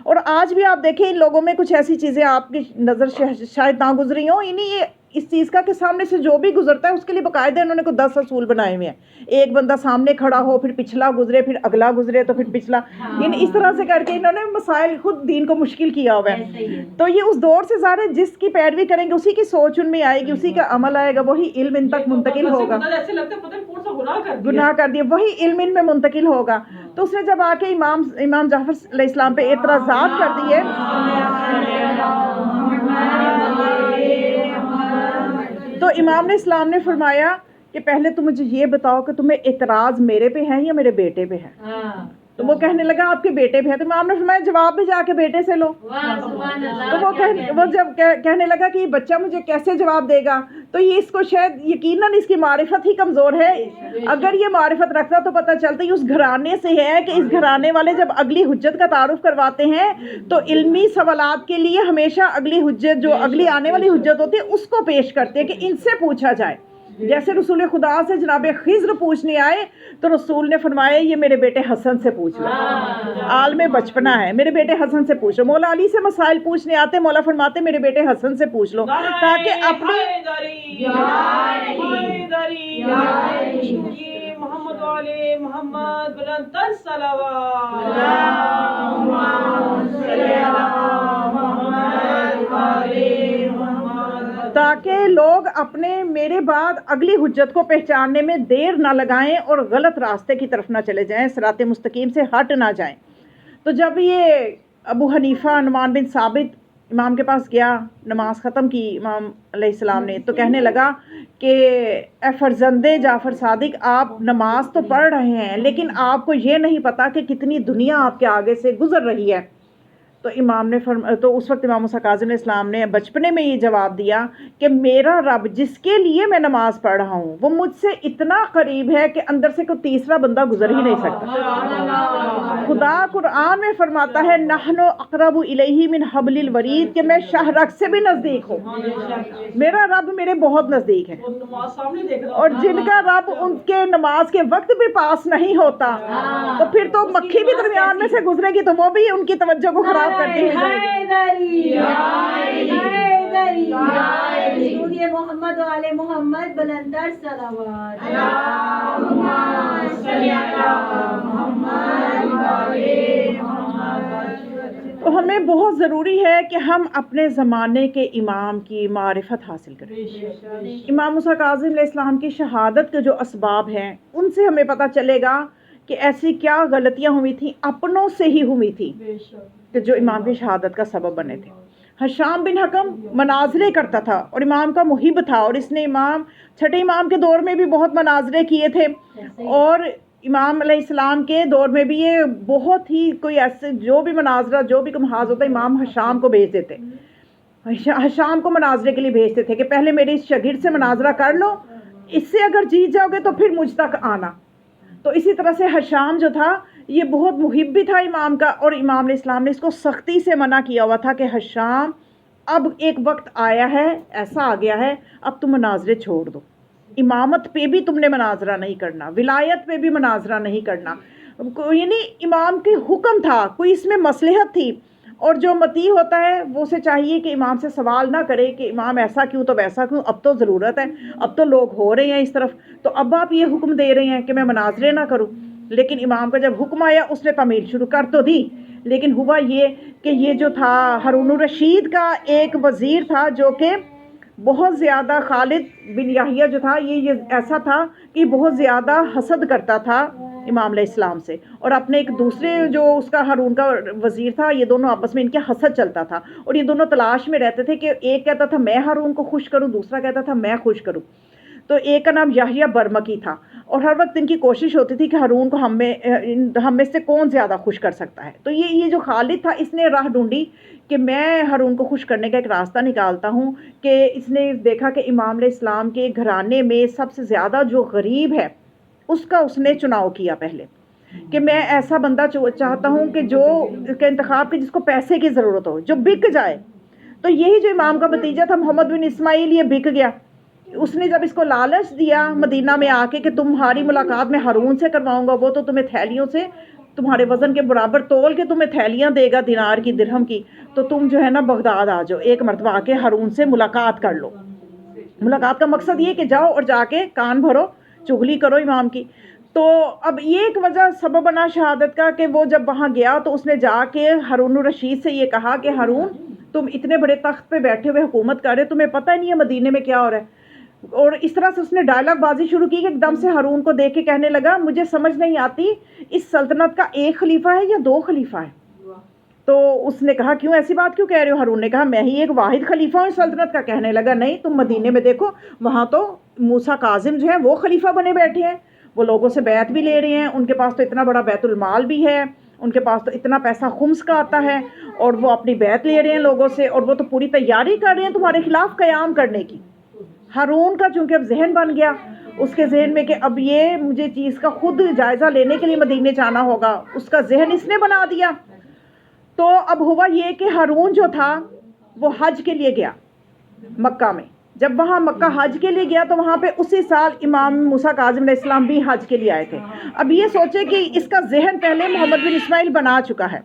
Speaker 1: اور آج بھی آپ دیکھیں ان لوگوں میں کچھ ایسی چیزیں آپ کی نظر شاید نہ گزری ہوں، یعنی یہ اس چیز کا کہ سامنے سے جو بھی گزرتا ہے اس کے لیے باقاعدہ انہوں نے کوئی 10 اصول بنائے ہوئے ہیں، ایک بندہ سامنے کھڑا ہو، پھر پچھلا گزرے، پھر اگلا گزرے تو پھر پچھلا، یعنی اس طرح سے کر کے انہوں نے مسائل خود دین کو مشکل کیا ہوا ہے۔ تو یہ اس دور سے ظاہر ہے جس کی پیروی کریں گے اسی کی سوچ ان میں آئے گی، اسی کا عمل آئے گا، وہی علم ان تک منتقل ہوگا۔
Speaker 2: ایسے لگتا ہے پتہ نہیں کون سا
Speaker 1: گناہ کر دیا، وہی علم ان میں منتقل ہوگا۔ تو اس نے جب آ کے امام جعفر علیہ السلام پہ اعتراضات کر دیے تو امام علیہ السلام نے فرمایا کہ پہلے تم مجھے یہ بتاؤ کہ تمہیں اعتراض میرے پہ ہے یا میرے بیٹے پہ ہے؟ تو وہ کہنے لگا آپ کے بیٹے پہ ہے۔ تو امام نے فرمایا جواب بھی جا کے بیٹے سے لو۔ تو وہ جب کہنے لگا کہ یہ بچہ مجھے کیسے جواب دے گا، تو یہ اس کو شاید یقیناً اس کی معرفت ہی کمزور ہے، اگر یہ معرفت رکھتا تو پتہ چلتا یہ اس گھرانے سے ہے کہ اس گھرانے والے جب اگلی حجت کا تعارف کرواتے ہیں تو علمی سوالات کے لیے ہمیشہ اگلی حجت جو اگلی آنے والی حجت ہوتی ہے اس کو پیش کرتے ہیں کہ ان سے پوچھا جائے۔ جیسے رسول خدا سے جناب خضر پوچھنے آئے تو رسول نے فرمایا یہ میرے بیٹے حسن سے پوچھ لو، عالم بچپنا ہے، میرے بیٹے حسن سے پوچھ لو۔ مولا علی سے مسائل پوچھنے آتے، مولا فرماتے میرے بیٹے حسن سے پوچھ لو، تاکہ اپنے
Speaker 2: محمد والے محمد بلند تر صلوات،
Speaker 1: تاکہ لوگ اپنے میرے بعد اگلی حجت کو پہچاننے میں دیر نہ لگائیں اور غلط راستے کی طرف نہ چلے جائیں، صراط مستقیم سے ہٹ نہ جائیں۔ تو جب یہ ابو حنیفہ نعمان بن ثابت امام کے پاس گیا، نماز ختم کی امام علیہ السلام نے، تو کہنے لگا کہ اے فرزند جعفر صادق، آپ نماز تو پڑھ رہے ہیں لیکن آپ کو یہ نہیں پتا کہ کتنی دنیا آپ کے آگے سے گزر رہی ہے۔ تو امام نے تو اس وقت امام موسیٰ کاظم علیہ السلام نے بچپنے میں یہ جواب دیا کہ میرا رب جس کے لیے میں نماز پڑھ رہا ہوں وہ مجھ سے اتنا قریب ہے کہ اندر سے کوئی تیسرا بندہ گزر ہی نہیں سکتا۔ خدا قرآن میں فرماتا ہے نحن اقرب الیہ من حبل الورید، کہ میں شاہ رگ سے بھی نزدیک ہوں، میرا رب میرے بہت نزدیک ہے۔ اور جن کا رب ان کے نماز کے وقت بھی پاس نہیں ہوتا تو پھر تو مکھی بھی درمیان میں سے گزرے گی تو وہ بھی ان کی توجہ کو خراب کرتی ہوئی
Speaker 3: محمد والے محمد بلندر صلوات۔
Speaker 1: تو ہمیں بہت ضروری ہے کہ ہم اپنے زمانے کے امام کی معرفت حاصل کریں۔ امام موسیٰ کاظم علیہ السلام کی شہادت کے جو اسباب ہیں ان سے ہمیں پتہ چلے گا کہ ایسی کیا غلطیاں ہوئی تھیں، اپنوں سے ہی ہوئی تھی کہ جو امام کی شہادت کا سبب بنے تھے۔ حشام بن حکم مناظرے کرتا تھا اور امام کا محب تھا، اور اس نے چھٹے امام کے دور میں بھی بہت مناظرے کیے تھے، اور امام علیہ السلام کے دور میں بھی یہ بہت ہی کوئی ایسے جو بھی مناظرہ جو بھی محاذ ہوتا امام حشام کو بھیجتے تھے، حشام کو مناظرے کے لیے بھیجتے تھے کہ پہلے میرے اس شاگرد سے مناظرہ کر لو، اس سے اگر جیت جاؤ گے تو پھر مجھ تک آنا۔ تو اسی طرح سے حشام جو تھا یہ بہت محب بھی تھا امام کا، اور امام علیہ السلام نے اس کو سختی سے منع کیا ہوا تھا کہ حشام اب ایک وقت آیا ہے، ایسا آ گیا ہے، اب تم مناظرے چھوڑ دو، امامت پہ بھی تم نے مناظرہ نہیں کرنا، ولایت پہ بھی مناظرہ نہیں کرنا۔ یعنی امام کے حکم تھا، کوئی اس میں مصلحت تھی، اور جو مطیع ہوتا ہے وہ اسے چاہیے کہ امام سے سوال نہ کرے کہ امام ایسا کیوں تو ویسا کیوں، اب تو ضرورت ہے، اب تو لوگ ہو رہے ہیں اس طرف، تو اب آپ یہ حکم دے رہے ہیں کہ میں مناظرے نہ کروں۔ لیکن امام کا جب حکم آیا اس نے تعمیل شروع کر تو دی، لیکن ہوا یہ کہ یہ جو تھا ہارون الرشید کا ایک وزیر تھا جو کہ بہت زیادہ، خالد بن یحییٰ جو تھا یہ ایسا تھا کہ بہت زیادہ حسد کرتا تھا امام علیہ السلام سے، اور اپنے ایک دوسرے جو اس کا ہارون کا وزیر تھا، یہ دونوں آپس میں ان کے حسد چلتا تھا، اور یہ دونوں تلاش میں رہتے تھے کہ ایک کہتا تھا میں ہارون کو خوش کروں، دوسرا کہتا تھا میں خوش کروں۔ تو ایک کا نام یحییٰ برمکی تھا، اور ہر وقت ان کی کوشش ہوتی تھی کہ ہارون کو ہم میں سے کون زیادہ خوش کر سکتا ہے۔ تو یہ جو خالد تھا اس نے راہ ڈھونڈی کہ میں ہارون کو خوش کرنے کا ایک راستہ نکالتا ہوں، کہ اس نے دیکھا کہ امام علیہ السلام کے گھرانے میں سب سے زیادہ جو غریب ہے اس کا اس نے چناؤ کیا پہلے، کہ میں ایسا بندہ چاہتا ہوں کہ جو کے انتخاب کی جس کو پیسے کی ضرورت ہو، جو بک جائے۔ تو یہی جو امام کا بھتیجا تھا محمد بن اسماعیل یہ بک گیا، اس نے جب اس کو لالچ دیا مدینہ میں آ کے کہ تمہاری ملاقات میں ہارون سے کرواؤں گا، وہ تو تمہیں تھیلیوں سے تمہارے وزن کے برابر تول کے تمہیں تھیلیاں دے گا دینار کی درہم کی، تو تم جو ہے نا بغداد آ جاؤ، ایک مرتبہ آ کے ہارون سے ملاقات کر لو۔ ملاقات کا مقصد یہ کہ جاؤ اور جا کے کان بھرو، چغلی کرو امام کی۔ تو اب یہ ایک وجہ سبب بنا شہادت کا کہ وہ جب وہاں گیا تو اس نے جا کے ہارون الرشید سے یہ کہا کہ ہارون تم اتنے بڑے تخت پہ بیٹھے ہوئے حکومت کر رہے، تمہیں پتہ نہیں ہے مدینے میں کیا ہو رہا ہے۔ اور اس طرح سے اس نے ڈائلاگ بازی شروع کی کہ ایک دم سے ہارون کو دیکھ کے کہنے لگا مجھے سمجھ نہیں آتی اس سلطنت کا ایک خلیفہ ہے یا دو خلیفہ ہے۔ تو اس نے کہا کیوں ایسی بات کیوں کہہ رہے ہو؟ ہارون نے کہا میں ہی ایک واحد خلیفہ ہوں اس سلطنت کا۔ کہنے لگا نہیں، تم مدینے میں دیکھو وہاں تو موسیٰ کاظم جو ہے وہ خلیفہ بنے بیٹھے ہیں، وہ لوگوں سے بیعت بھی لے رہے ہیں، ان کے پاس تو اتنا بڑا بیت المال بھی ہے، ان کے پاس تو اتنا پیسہ خمس کا آتا ہے، اور وہ اپنی بیعت لے رہے ہیں لوگوں سے، اور وہ تو پوری تیاری کر رہے ہیں تمہارے خلاف قیام کرنے کی۔ ہارون کا چونکہ اب ذہن بن گیا اس کے ذہن میں کہ اب یہ مجھے چیز کا خود جائزہ لینے کے لیے مدینے جانا ہوگا، اس کا ذہن اس نے بنا دیا۔ تو اب ہوا یہ کہ ہارون جو تھا وہ حج کے لیے گیا مکہ میں، جب وہاں مکہ حج کے لیے گیا تو وہاں پہ اسی سال امام موسیٰ کاظم علیہ السلام بھی حج کے لیے آئے تھے. اب یہ سوچے کہ اس کا ذہن پہلے محمد بن اسماعیل بنا چکا ہے،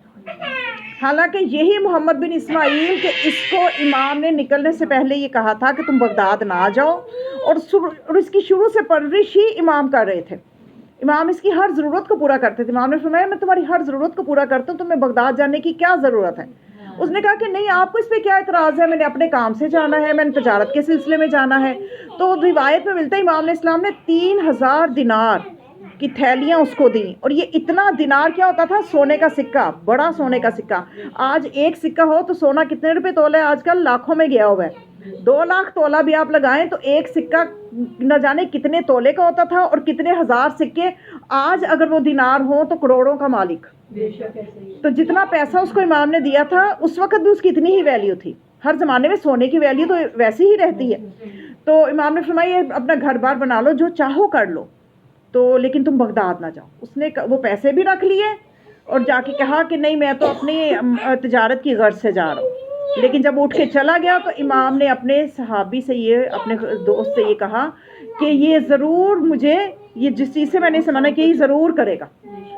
Speaker 1: حالانکہ یہی محمد بن اسماعیل کہ اس کو امام نے نکلنے سے پہلے یہ کہا تھا کہ تم بغداد نہ جاؤ، اور اس کی شروع سے پرورش ہی امام کر رہے تھے. امام اس کی ہر ضرورت کو پورا کرتے تھے. امام نے فرمایا میں تمہاری ہر ضرورت کو پورا کرتا ہوں، تمہیں بغداد جانے کی کیا ضرورت ہے؟ اس نے کہا کہ نہیں، آپ کو اس پہ کیا اعتراض ہے، میں نے اپنے کام سے جانا ہے، میں نے تجارت کے سلسلے میں جانا ہے. تو روایت میں ملتا ہے امام علیہ السلام نے 3000 دینار کی تھیلیاں اس کو دیں. اور یہ اتنا دینار کیا ہوتا تھا؟ سونے کا سکہ، بڑا سونے کا سکہ. آج ایک سکہ ہو تو سونا کتنے روپے تولہ ہے؟ آج کل لاکھوں میں گیا ہوا ہے. 2 لاکھ تولہ بھی آپ لگائیں تو ایک سکہ نہ جانے کتنے تولے کا ہوتا تھا، اور کتنے ہزار سکے. آج اگر وہ دینار ہوں تو کروڑوں کا مالک. تو جتنا پیسہ اس کو امام نے دیا تھا اس وقت بھی اس کی اتنی ہی ویلیو تھی. ہر زمانے میں سونے کی ویلیو تو ویسی ہی رہتی ہے. تو امام نے فرمایا اپنا گھر بار بنا لو، جو چاہو کر لو، تو لیکن تم بغداد نہ جاؤ. اس نے وہ پیسے بھی رکھ لیے اور جا کے کہا کہ نہیں میں تو اپنی تجارت کی غرض سے جا رہا ہوں. لیکن جب اٹھ کے چلا گیا تو امام نے اپنے صحابی سے اپنے دوست سے یہ کہا کہ یہ ضرور مجھے، یہ جس چیز سے میں نے سمجھا کہ یہ ضرور کرے گا.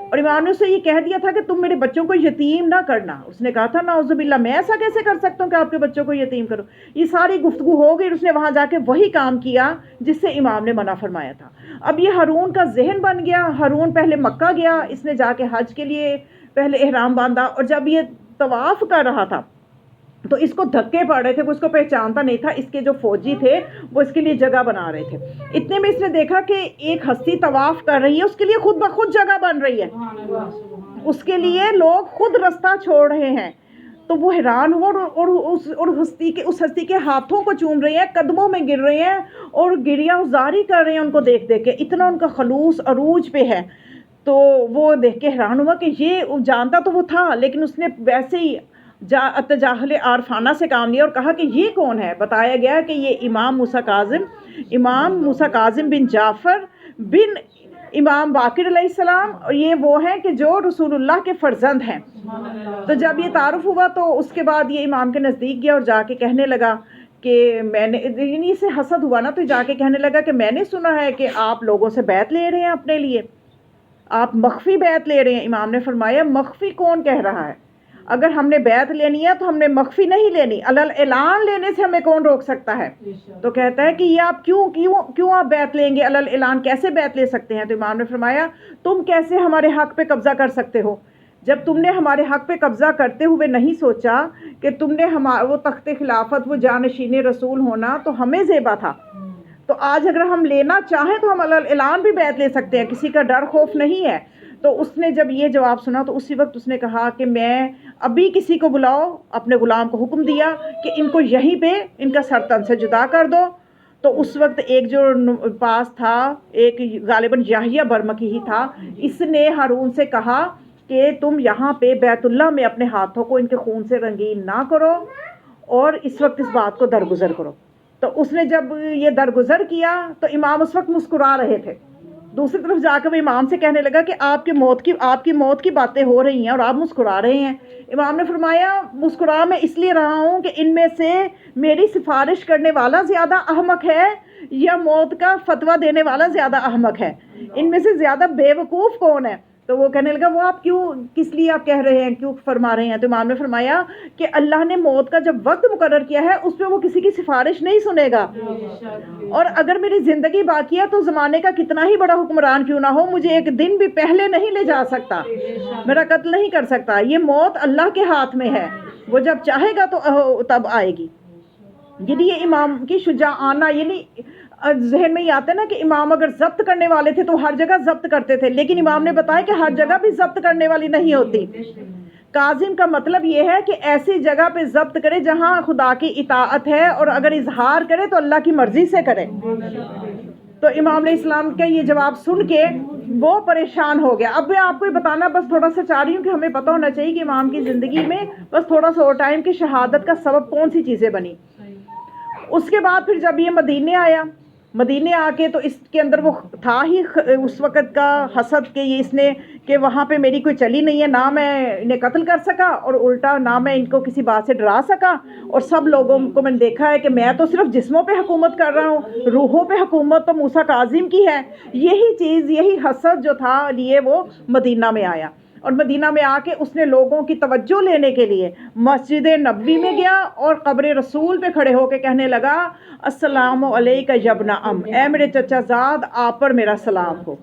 Speaker 1: اور امام نے اسے یہ کہہ دیا تھا کہ تم میرے بچوں کو یتیم نہ کرنا. اس نے کہا تھا نعوذ باللہ، میں ایسا کیسے کر سکتا ہوں کہ آپ کے بچوں کو یتیم کروں. یہ ساری گفتگو ہو گئی. اس نے وہاں جا کے وہی کام کیا جس سے امام نے منع فرمایا تھا. اب یہ ہارون کا ذہن بن گیا. ہارون پہلے مکہ گیا، اس نے جا کے حج کے لیے پہلے احرام باندھا، اور جب یہ طواف کر رہا تھا تو اس کو دھکے پڑ رہے تھے، وہ اس کو پہچانتا نہیں تھا. اس کے جو فوجی تھے وہ اس کے لیے جگہ بنا رہے تھے. اتنے میں اس نے دیکھا کہ ایک ہستی طواف کر رہی ہے، اس کے لیے خود بخود جگہ بن رہی ہے، اس کے لیے لوگ خود رستہ چھوڑ رہے ہیں. تو وہ حیران ہوا اور اس ہستی کے ہاتھوں کو چوم رہے ہیں، قدموں میں گر رہے ہیں اور گریہ ازاری کر رہے ہیں ان کو دیکھ دیکھ کے. اتنا ان کا خلوص عروج پہ ہے. تو وہ دیکھ کے حیران ہوا کہ یہ جانتا تو وہ تھا، لیکن اس نے ویسے ہی تجاہل عارفانہ سے کام لیا اور کہا کہ یہ کون ہے. بتایا گیا کہ یہ امام موسیٰ کاظم بن جعفر بن امام باقر علیہ السلام، اور یہ وہ ہیں کہ جو رسول اللہ کے فرزند ہیں. تو جب یہ تعارف ہوا تو اس کے بعد یہ امام کے نزدیک گیا اور جا کے کہنے لگا کہ میں نے، انہیں سے حسد ہوا نا، تو جا کے کہنے لگا کہ میں نے سنا ہے کہ آپ لوگوں سے بیعت لے رہے ہیں اپنے لیے، آپ مخفی بیعت لے رہے ہیں. امام نے فرمایا مخفی کون کہہ رہا ہے؟ اگر ہم نے بیعت لینی ہے تو ہم نے مخفی نہیں لینی، علل اعلان لینے سے ہمیں کون روک سکتا ہے؟ تو کہتا ہے کہ یہ آپ کیوں آپ بیعت لیں گے؟ علل اعلان کیسے بیعت لے سکتے ہیں؟ تو امام نے فرمایا تم کیسے ہمارے حق پہ قبضہ کر سکتے ہو جب تم نے ہمارے حق پہ قبضہ کرتے ہوئے نہیں سوچا کہ تم نے وہ تخت خلافت، وہ جانشین رسول ہونا تو ہمیں زیبا تھا. تو آج اگر ہم لینا چاہیں تو ہم علل اعلان بھی بیعت لے سکتے ہیں، کسی کا ڈر خوف نہیں ہے. تو اس نے جب یہ جواب سنا تو اسی وقت اس نے کہا کہ میں ابھی کسی کو بلاؤ. اپنے غلام کو حکم دیا کہ ان کو یہیں پہ ان کا سر تن سے جدا کر دو. تو اس وقت ایک جو پاس تھا، ایک غالباً یحییٰ برمکی ہی تھا، اس نے ہارون سے کہا کہ تم یہاں پہ بیت اللہ میں اپنے ہاتھوں کو ان کے خون سے رنگین نہ کرو اور اس وقت اس بات کو درگزر کرو. تو اس نے جب یہ درگزر کیا تو امام اس وقت مسکرا رہے تھے. دوسری طرف جا کے وہ امام سے کہنے لگا کہ آپ کی موت کی باتیں ہو رہی ہیں اور آپ مسکرا رہے ہیں. امام نے فرمایا مسکرا میں اس لیے رہا ہوں کہ ان میں سے میری سفارش کرنے والا زیادہ احمق ہے یا موت کا فتویٰ دینے والا زیادہ احمق ہے؟ ان میں سے زیادہ بے وقوف کون ہے؟ تو وہ کہنے لگا وہ آپ کس لیے آپ کہہ رہے ہیں، کیوں فرما رہے ہیں؟ تو امام نے فرمایا کہ اللہ نے موت کا جب وقت مقرر کیا ہے اس پہ وہ کسی کی سفارش نہیں سنے گا، اور اگر میری زندگی باقی ہے تو زمانے کا کتنا ہی بڑا حکمران کیوں نہ ہو، مجھے ایک دن بھی پہلے نہیں لے جا سکتا، میرا قتل نہیں کر سکتا. یہ موت اللہ کے ہاتھ میں ہے، وہ جب چاہے گا تو تب آئے گی. یعنی یہ امام کی شجاعانہ، یعنی ذہن میں یہ آتا ہے نا کہ امام اگر ضبط کرنے والے تھے تو ہر جگہ ضبط کرتے تھے، لیکن امام نے بتایا کہ ہر جگہ بھی ضبط کرنے والی نہیں ہوتی. کاظم کا مطلب یہ ہے کہ ایسی جگہ پہ ضبط کرے جہاں خدا کی اطاعت ہے، اور اگر اظہار کرے تو اللہ کی مرضی سے کرے. تو امام علیہ السلام کا یہ جواب سن کے وہ پریشان ہو گیا. اب میں آپ کو یہ بتانا بس تھوڑا سا چاہ رہی ہوں کہ ہمیں پتہ ہونا چاہیے کہ امام کی زندگی میں بس تھوڑا سا اور ٹائم کی شہادت کا سبب کون سی چیزیں بنی. اس کے بعد پھر جب یہ مدینے آیا مدینے آ کے تو اس کے اندر وہ تھا ہی اس وقت کا حسد کہ یہ اس نے کہ وہاں پہ میری کوئی چلی نہیں ہے، نہ میں انہیں قتل کر سکا اور الٹا نہ میں ان کو کسی بات سے ڈرا سکا، اور سب لوگوں کو میں نے دیکھا ہے کہ میں تو صرف جسموں پہ حکومت کر رہا ہوں، روحوں پہ حکومت تو موسیٰ کاظم کی ہے۔ یہی چیز، یہی حسد جو تھا لیے وہ مدینہ میں آیا، اور مدینہ میں آ کے اس نے لوگوں کی توجہ لینے کے لیے مسجد نبوی میں گیا اور قبر رسول پہ کھڑے ہو کے کہنے لگا السلام علیکہ یا ابن ام، اے میرے چچا زاد آپ پر میرا سلام ہو۔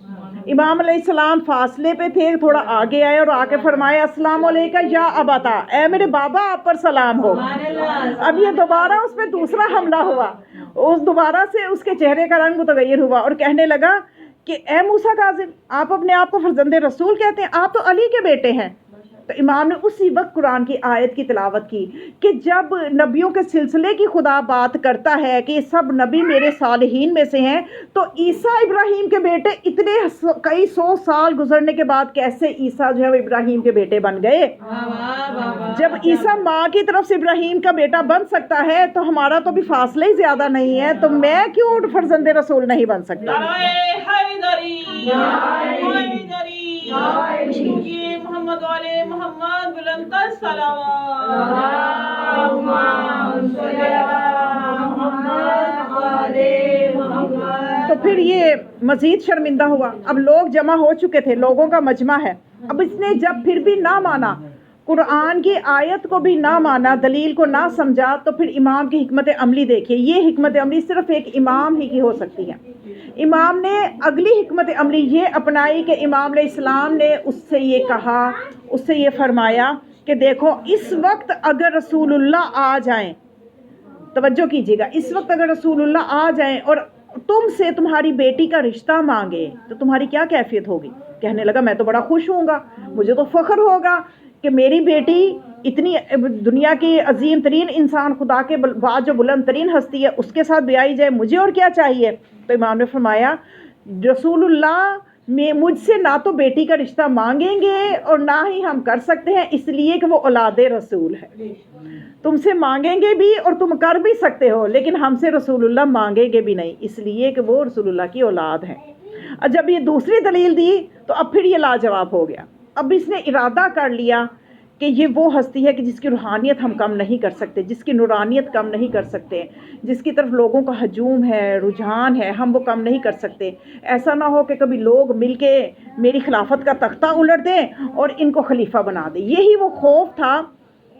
Speaker 1: امام علیہ السلام فاصلے پہ تھے، تھوڑا آگے آئے اور آ کے فرمایا السلام علیکہ یا ابتا، اے میرے بابا آپ پر سلام ہو۔ اب یہ دوبارہ اس پہ دوسرا حملہ ہوا، اس دوبارہ سے اس کے چہرے کا رنگ متغیر ہوا اور کہنے لگا کہ اے موسیٰ کاظم، آپ اپنے آپ کو فرزند رسول کہتے ہیں، آپ تو علی کے بیٹے ہیں۔ تو امام نے اسی وقت قرآن کی آیت کی تلاوت کی کہ جب نبیوں کے سلسلے کی خدا بات کرتا ہے کہ یہ سب نبی میرے صالحین میں سے ہیں، تو عیسیٰ ابراہیم کے بیٹے اتنے کئی سو سال گزرنے کے بعد کیسے عیسیٰ جو ہے وہ ابراہیم کے بیٹے بن گئے؟ جب عیسیٰ ماں کی طرف سے ابراہیم کا بیٹا بن سکتا ہے تو ہمارا تو بھی فاصلہ ہی زیادہ نہیں ہے، تو میں کیوں فرزند رسول نہیں بن سکتا؟
Speaker 2: محمد والے محمد بلندر صلوات۔
Speaker 1: تو پھر یہ مزید شرمندہ ہوا، اب لوگ جمع ہو چکے تھے، لوگوں کا مجمع ہے، اب اس نے جب پھر بھی نہ مانا، قرآن کی آیت کو بھی نہ مانا، دلیل کو نہ سمجھا، تو پھر امام کی حکمت عملی دیکھیے۔ یہ حکمت عملی صرف ایک امام ہی کی ہو سکتی ہے۔ امام نے اگلی حکمت عملی یہ اپنائی کہ امام علیہ السلام نے اس سے یہ کہا، اس سے یہ فرمایا کہ دیکھو اس وقت اگر رسول اللہ آ جائیں، توجہ کیجیے گا، اس وقت اگر رسول اللہ آ جائیں اور تم سے تمہاری بیٹی کا رشتہ مانگے تو تمہاری کیا کیفیت ہوگی؟ کہنے لگا میں تو بڑا خوش ہوں گا، مجھے تو فخر ہوگا کہ میری بیٹی اتنی دنیا کی عظیم ترین انسان، خدا کے بعد جو بلند ترین ہستی ہے، اس کے ساتھ بیائی جائے، مجھے اور کیا چاہیے؟ تو امام نے فرمایا رسول اللہ میں مجھ سے نہ تو بیٹی کا رشتہ مانگیں گے اور نہ ہی ہم کر سکتے ہیں، اس لیے کہ وہ اولاد رسول ہے۔ تم سے مانگیں گے بھی اور تم کر بھی سکتے ہو، لیکن ہم سے رسول اللہ مانگیں گے بھی نہیں، اس لیے کہ وہ رسول اللہ کی اولاد ہے۔ اور جب یہ دوسری دلیل دی تو اب پھر یہ لاجواب ہو گیا۔ اب اس نے ارادہ کر لیا کہ یہ وہ ہستی ہے کہ جس کی روحانیت ہم کم نہیں کر سکتے، جس کی نورانیت کم نہیں کر سکتے، جس کی طرف لوگوں کا ہجوم ہے، رجحان ہے، ہم وہ کم نہیں کر سکتے۔ ایسا نہ ہو کہ کبھی لوگ مل کے میری خلافت کا تختہ الٹ دیں اور ان کو خلیفہ بنا دیں۔ یہی وہ خوف تھا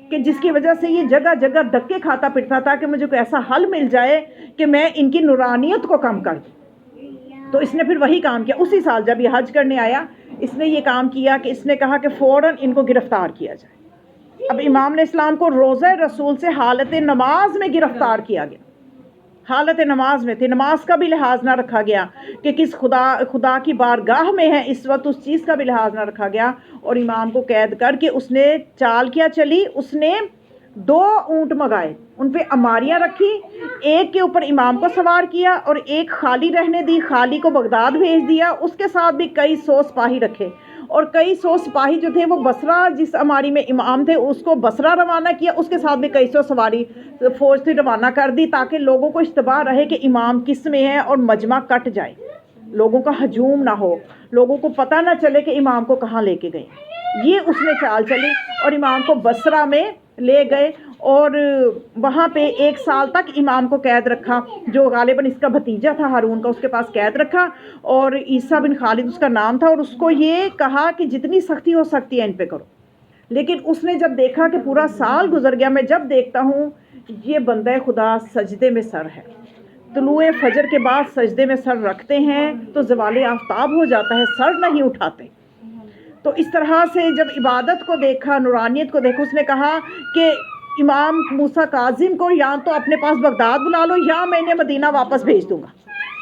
Speaker 1: کہ جس کی وجہ سے یہ جگہ جگہ دھکے کھاتا پھرتا تھا کہ مجھے کوئی ایسا حل مل جائے کہ میں ان کی نورانیت کو کم کر دوں۔ تو اس نے پھر وہی کام کیا، اسی سال جب یہ حج کرنے آیا اس نے یہ کام کیا کہ اس نے کہا کہ فوراً ان کو گرفتار کیا جائے۔ اب امام علیہ السلام کو روضہ رسول سے حالت نماز میں گرفتار کیا گیا، حالت نماز میں تھے، نماز کا بھی لحاظ نہ رکھا گیا کہ کس خدا کی بارگاہ میں ہے اس وقت، اس چیز کا بھی لحاظ نہ رکھا گیا، اور امام کو قید کر کے اس نے چال کیا چلی، اس نے 2 اونٹ منگائے، ان پہ اماریاں رکھی، ایک کے اوپر امام کو سوار کیا اور ایک خالی رہنے دی، خالی کو بغداد بھیج دیا، اس کے ساتھ بھی کئی 100 سپاہی رکھے، اور کئی 100 سپاہی جو تھے وہ بصرہ جس اماری میں امام تھے اس کو بصرہ روانہ کیا، اس کے ساتھ بھی کئی 100 سواری فوج سے روانہ کر دی تاکہ لوگوں کو اشتباہ رہے کہ امام کس میں ہے اور مجمع کٹ جائے، لوگوں کا ہجوم نہ ہو، لوگوں کو پتہ نہ چلے کہ امام کو کہاں لے کے گئے۔ یہ اس نے چال چلی اور امام کو بصرہ میں لے گئے اور وہاں پہ 1 سال تک امام کو قید رکھا، جو غالباً اس کا بھتیجا تھا ہارون کا، اس کے پاس قید رکھا، اور عیسیٰ بن خالد اس کا نام تھا، اور اس کو یہ کہا کہ جتنی سختی ہو سکتی ہے ان پہ کرو۔ لیکن اس نے جب دیکھا کہ پورا سال گزر گیا، میں جب دیکھتا ہوں یہ بندہ خدا سجدے میں سر ہے، طلوع فجر کے بعد سجدے میں سر رکھتے ہیں تو زوال آفتاب ہو جاتا ہے، سر نہیں اٹھاتے۔ تو اس طرح سے جب عبادت کو دیکھا، نورانیت کو دیکھا، اس نے کہا کہ امام موسیٰ کاظم کو یا تو اپنے پاس بغداد بلا لو یا میں انہیں مدینہ واپس بھیج دوں گا،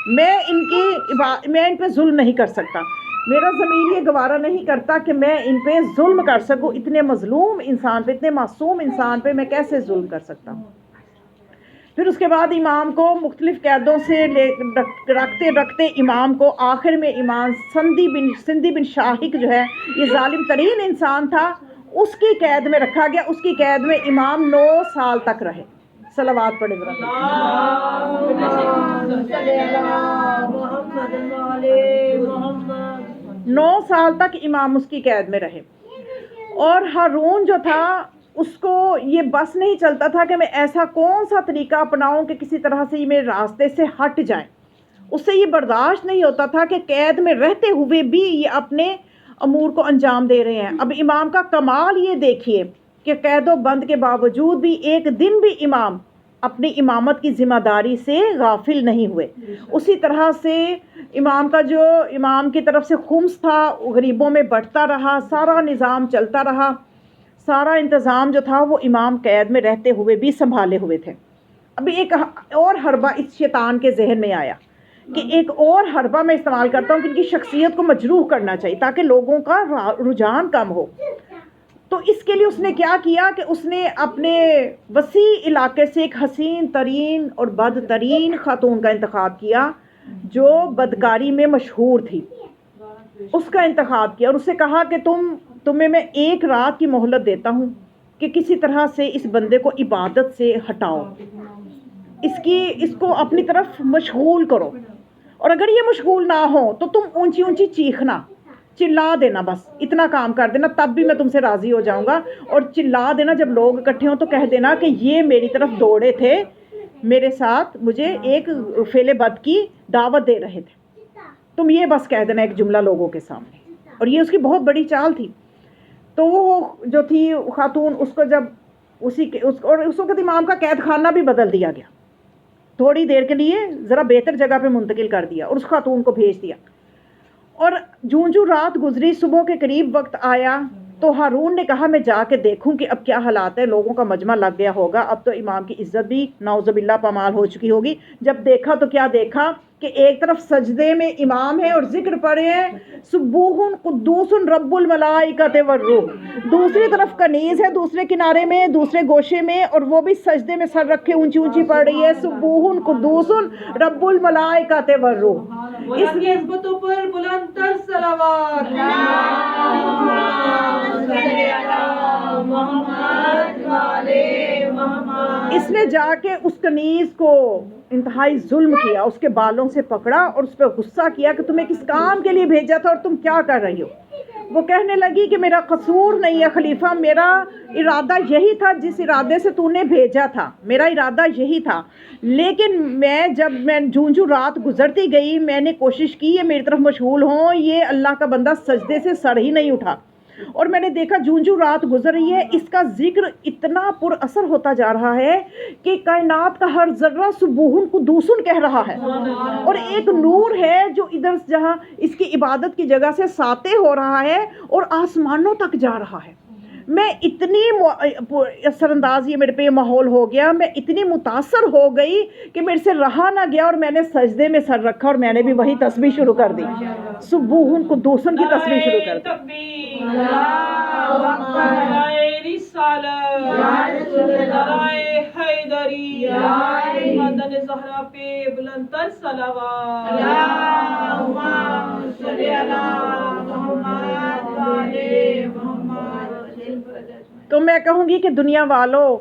Speaker 1: میں ان پہ ظلم نہیں کر سکتا، میرا ضمیر یہ گوارا نہیں کرتا کہ میں ان پہ ظلم کر سکوں، اتنے مظلوم انسان پہ، اتنے معصوم انسان پہ میں کیسے ظلم کر سکتا ہوں۔ پھر اس کے بعد امام کو مختلف قیدوں سے رکھتے رکھتے امام کو آخر میں امام سندھی بن شاہق جو ہے یہ ظالم ترین انسان تھا، اس کی قید میں رکھا گیا، اس کی قید میں امام 9 سال تک رہے، صلوات پڑھے ذرا.
Speaker 3: محمد والے محمد.
Speaker 1: 9 سال تک امام اس کی قید میں رہے، اور ہارون جو تھا اس کو یہ بس نہیں چلتا تھا کہ میں ایسا کون سا طریقہ اپناؤں کہ کسی طرح سے یہ میرے راستے سے ہٹ جائیں. اس سے یہ برداشت نہیں ہوتا تھا کہ قید میں رہتے ہوئے بھی یہ اپنے امور کو انجام دے رہے ہیں. اب امام کا کمال یہ دیکھیے کہ قید و بند کے باوجود بھی ایک دن بھی امام اپنی امامت کی ذمہ داری سے غافل نہیں ہوئے. اسی طرح سے امام کا جو امام کی طرف سے خمس تھا غریبوں میں بٹتا رہا، سارا نظام چلتا رہا، سارا انتظام جو تھا وہ امام قید میں رہتے ہوئے بھی سنبھالے ہوئے تھے. ابھی ایک اور حربہ اس شیطان کے ذہن میں آیا کہ ایک اور حربہ میں استعمال کرتا ہوں کہ ان کی شخصیت کو مجروح کرنا چاہیے تاکہ لوگوں کا رجحان کم ہو. تو اس کے لیے اس نے کیا کیا کہ اس نے اپنے وسیع علاقے سے ایک حسین ترین اور بدترین خاتون کا انتخاب کیا جو بدکاری میں مشہور تھی. اس کا انتخاب کیا اور اس سے کہا کہ تمہیں میں 1 رات کی مہلت دیتا ہوں کہ کسی طرح سے اس بندے کو عبادت سے ہٹاؤ، اس کو اپنی طرف مشغول کرو، اور اگر یہ مشغول نہ ہو تو تم اونچی اونچی چیخنا، چلا دینا، بس اتنا کام کر دینا، تب بھی میں تم سے راضی ہو جاؤں گا. اور چلا دینا جب لوگ اکٹھے ہوں تو کہہ دینا کہ یہ میری طرف دوڑے تھے، میرے ساتھ مجھے ایک فعل بد کی دعوت دے رہے تھے. تم یہ بس کہہ دینا ایک جملہ لوگوں کے سامنے. اور یہ اس کی بہت بڑی چال تھی. تو وہ جو تھی خاتون، اس کو جب اور اس وقت امام کا قید خانہ بھی بدل دیا گیا، تھوڑی دیر کے لیے ذرا بہتر جگہ پہ منتقل کر دیا اور اس خاتون کو بھیج دیا. اور جوں رات گزری، صبح کے قریب وقت آیا تو ہارون نے کہا میں جا کے دیکھوں کہ اب کیا حالات ہے. لوگوں کا مجمع لگ گیا ہوگا، اب تو امام کی عزت بھی نعوذ باللہ پامال ہو چکی ہوگی. جب دیکھا تو کیا دیکھا کہ ایک طرف سجدے میں امام ہے اور ذکر پڑھے ہیں سبوح قدوس رب الملائکۃ والروح، دوسری طرف کنیز ہے دوسرے کنارے میں دوسرے گوشے میں، اور وہ بھی سجدے میں سر رکھے اونچی اونچی پڑھ رہی ہے سبوح قدوس رب الملائکۃ والروح.
Speaker 2: اس نسبتوں پر بلند تر صلوات.
Speaker 1: اس نے جا کے اس کنیز کو انتہائی ظلم کیا، اس کے بالوں سے پکڑا اور اس پہ غصہ کیا کہ تمہیں کس کام کے لیے بھیجا تھا اور تم کیا کر رہی ہو. وہ کہنے لگی کہ میرا قصور نہیں ہے خلیفہ، میرا ارادہ یہی تھا جس ارادے سے تو نے بھیجا تھا، میرا ارادہ یہی تھا. لیکن جب میں جوں رات گزرتی گئی میں نے کوشش کی یہ میری طرف مشغول ہوں، یہ اللہ کا بندہ سجدے سے سر ہی نہیں اٹھا. اور میں نے دیکھا جوں رات گزر رہی ہے اس کا ذکر اتنا پر اثر ہوتا جا رہا ہے کہ کائنات کا ہر ذرہ سبوح قدوس کہہ رہا ہے، اور ایک نور ہے جو ادھر جہاں اس کی عبادت کی جگہ سے ساطع ہو رہا ہے اور آسمانوں تک جا رہا ہے. میں اتنی اثر انداز یہ میرے پہ ماحول ہو گیا، میں اتنی متاثر ہو گئی کہ میرے سے رہا نہ گیا اور میں نے سجدے میں سر رکھا اور میں نے بھی وہی تسبیح شروع کر دی، سبوح قدوس کی تسبیح شروع کر دی.
Speaker 2: تکبیر، اللہ اکبر، نعرہ رسالت، نعرہ حیدری، مدن زہرا پہ بلند تر صلوات. اللہم صلی علی محمد وعلی محمد.
Speaker 1: تو میں کہوں گی کہ دنیا والوں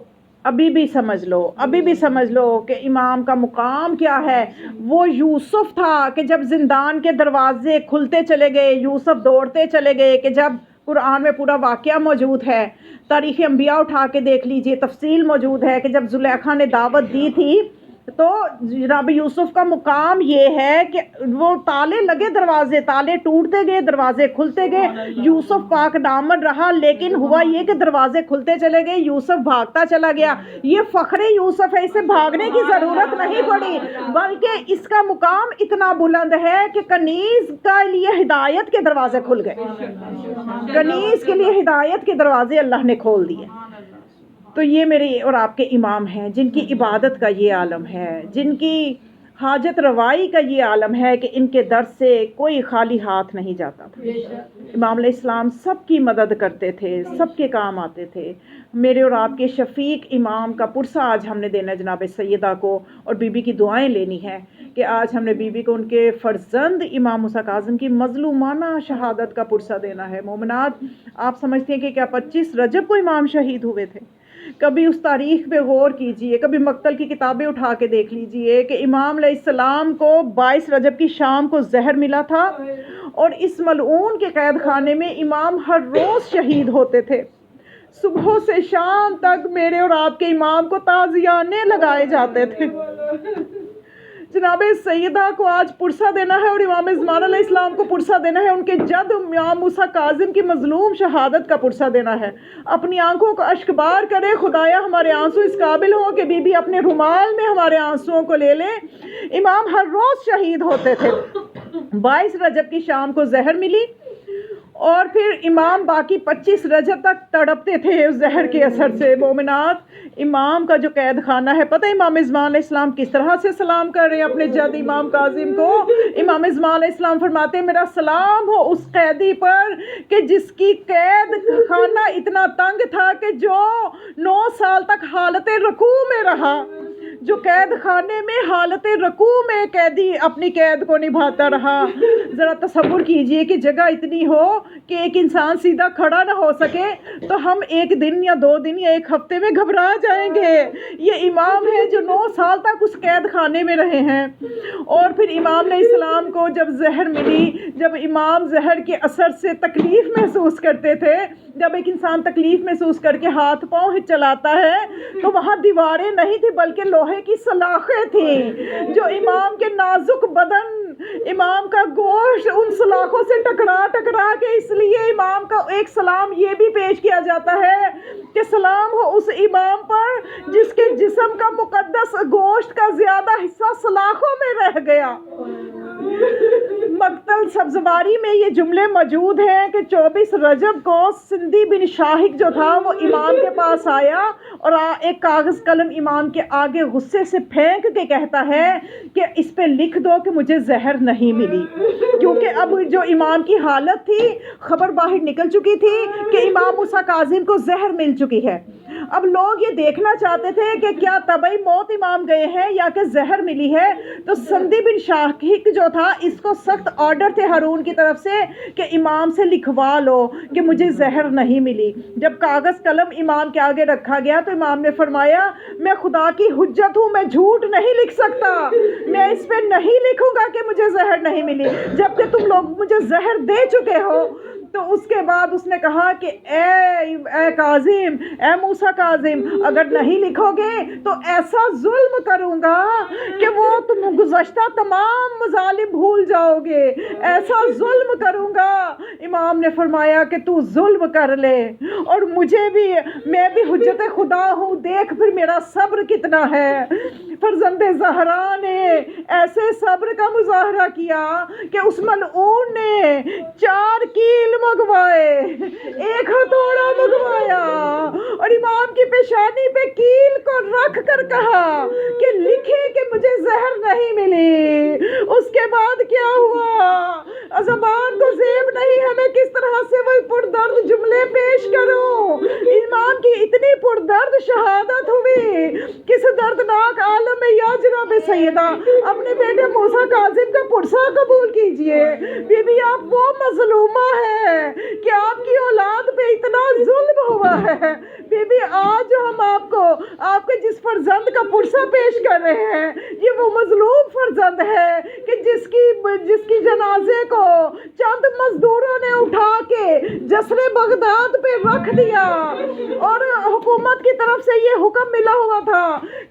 Speaker 1: ابھی بھی سمجھ لو کہ امام کا مقام کیا ہے. وہ یوسف تھا کہ جب زندان کے دروازے کھلتے چلے گئے یوسف دوڑتے چلے گئے، کہ جب قرآن میں پورا واقعہ موجود ہے، تاریخ انبیاء اٹھا کے دیکھ لیجئے، تفصیل موجود ہے کہ جب زلیخا نے دعوت دی تھی تو جناب یوسف کا مقام یہ ہے کہ وہ تالے لگے، دروازے تالے ٹوٹتے گئے، دروازے کھلتے گئے، یوسف پاک دامن رہا، لیکن ہوا یہ کہ دروازے کھلتے چلے گئے، یوسف بھاگتا چلا گیا. یہ فخر یوسف ہے، اسے بھاگنے کی ضرورت نہیں پڑی، بلکہ اس کا مقام اتنا بلند ہے کہ کنیز کے لیے ہدایت کے دروازے کھل گئے، کنیز کے لیے ہدایت کے دروازے اللہ نے کھول دیے. تو یہ میرے اور آپ کے امام ہیں جن کی عبادت کا یہ عالم ہے، جن کی حاجت روائی کا یہ عالم ہے کہ ان کے در سے کوئی خالی ہاتھ نہیں جاتا تھا. امام علیہ السلام سب کی مدد کرتے تھے، سب کے کام آتے تھے. میرے اور آپ کے شفیق امام کا پرسہ آج ہم نے دینا ہے جناب سیدہ کو، اور بی بی کی دعائیں لینی ہے کہ آج ہم نے بی بی کو ان کے فرزند امام موسیٰ کاظم کی مظلومانہ شہادت کا پرسہ دینا ہے. مومنات، آپ سمجھتے ہیں کہ کیا 25 رجب کو امام شہید ہوئے تھے؟ کبھی اس تاریخ پہ غور کیجئے، کبھی مقتل کی کتابیں اٹھا کے دیکھ لیجئے کہ امام علیہ السلام کو 22 رجب کی شام کو زہر ملا تھا، اور اس ملعون کے قید خانے میں امام ہر روز شہید ہوتے تھے۔ صبح سے شام تک میرے اور آپ کے امام کو تعزیانے لگائے جاتے تھے۔ جناب سیدہ کو آج پرسہ دینا ہے اور امام زمان علیہ السلام کو پرسہ دینا ہے، ان کے جد امام موسیٰ کاظم کی مظلوم شہادت کا پرسہ دینا ہے۔ اپنی آنکھوں کو اشک بار کرے، خدایا ہمارے آنسو اس قابل ہوں کہ بی بی اپنے رومال میں ہمارے آنسوؤں کو لے لیں۔ امام ہر روز شہید ہوتے تھے۔ 22 رجب کی شام کو زہر ملی، اور پھر امام باقی 25 رجب تک تڑپتے تھے اس زہر کے اثر سے۔ مومنات، امام کا جو قید خانہ ہے، پتہ ہے امام زمان علیہ السلام کس طرح سے سلام کر رہے ہیں اپنے جد امام کاظم کو؟ امام زمان علیہ السلام فرماتے ہیں میرا سلام ہو اس قیدی پر کہ جس کی قید خانہ اتنا تنگ تھا کہ جو 9 سال تک حالت رکوع میں رہا، جو قید خانے میں حالت رکوع میں قیدی اپنی قید کو نبھاتا رہا۔ ذرا تصور کیجئے کہ جگہ اتنی ہو کہ ایک انسان سیدھا کھڑا نہ ہو سکے تو ہم 1 دن یا 2 دن یا 1 ہفتے میں گھبرا جائیں گے۔ یہ امام ہے جو 9 سال تک اس قید خانے میں رہے ہیں۔ اور پھر امام علیہ السلام کو جب زہر ملی، جب امام زہر کے اثر سے تکلیف محسوس کرتے تھے، جب ایک انسان تکلیف محسوس کر کے ہاتھ پاؤں چلاتا ہے تو وہاں دیواریں نہیں تھی بلکہ لوہے کی سلاخیں تھیں، جو امام کے نازک بدن، امام کا گوشت ان سلاخوں سے ٹکرا کے، اس لیے امام کا ایک سلام یہ بھی پیش کیا جاتا ہے کہ سلام ہو اس امام پر جس کے جسم کا مقدس گوشت کا زیادہ حصہ سلاخوں میں رہ گیا۔ مقتل سبزواری میں یہ جملے موجود ہیں کہ 24 رجب کو سندھی بن شاہق جو تھا وہ امام کے پاس آیا اور ایک کاغذ قلم امام کے آگے غصے سے پھینک کے کہتا ہے کہ اس پہ لکھ دو کہ مجھے زہر نہیں ملی، کیونکہ اب جو امام کی حالت تھی، خبر باہر نکل چکی تھی کہ امام موسیٰ کاظم کو زہر مل چکی ہے۔ اب لوگ یہ دیکھنا چاہتے تھے کہ کیا طبعی موت امام گئے ہیں یا کہ زہر ملی ہے، تو سندھی بن شاہق جو تھا اس کو سخت آرڈر تھے ہارون کی طرف سے کہ امام سے لکھوا لو کہ مجھے زہر نہیں ملی۔ جب کاغذ قلم امام کے آگے رکھا گیا تو امام نے فرمایا میں خدا کی حجت ہوں، میں جھوٹ نہیں لکھ سکتا، میں اس پہ نہیں لکھوں گا کہ مجھے زہر نہیں ملی جب کہ تم لوگ مجھے زہر دے چکے ہو۔ تو اس کے بعد اس نے کہا کہ اے کاظم، اے موسیٰ کاظم، اگر نہیں لکھو گے تو ایسا ظلم کروں گا کہ وہ تم گزشتہ تمام مظالم بھول جاؤ گے، ایسا ظلم کروں گا۔ امام نے فرمایا کہ تو ظلم کر لے اور مجھے بھی، میں بھی حجت خدا ہوں، دیکھ پھر میرا صبر کتنا ہے۔ فرزند زہرا نے ایسے صبر کا مظاہرہ کیا کہ اس ملعون نے 4 کیل منگوائے، 1 ہتھوڑا منگوایا اور امام کی پیشانی پہ کیل کو رکھ کر کہا کہ لکھے کہ مجھے زہر نہیں ملی۔ اس کے بعد کیا ہوا؟ زبان کو زیب نہیں ہے میں کس طرح سے وہ پردرد جملے پیش کروں۔ امام کی اتنی پردرد شہادت ہوئی، کس دردناک عالم میں یا جناب سیدہ اپنے بیٹے موسیٰ کاظم کا پرسہ قبول کیجئے۔ بی بی آپ وہ مظلومہ ہے کہ آپ کی اولاد پہ اتنا ظلم ہوا ہے۔ بی بی آج ہم آپ کو آپ کے جس فرزند کا پرسہ پیش کر رہے ہیں یہ وہ مظلوم فرزند ہے کہ جس کی جنازے کو چند مزدوروں نے اٹھا کے جسر بغداد پہ رکھ دیا، اور حکومت کی طرف سے یہ حکم ملا ہوا تھا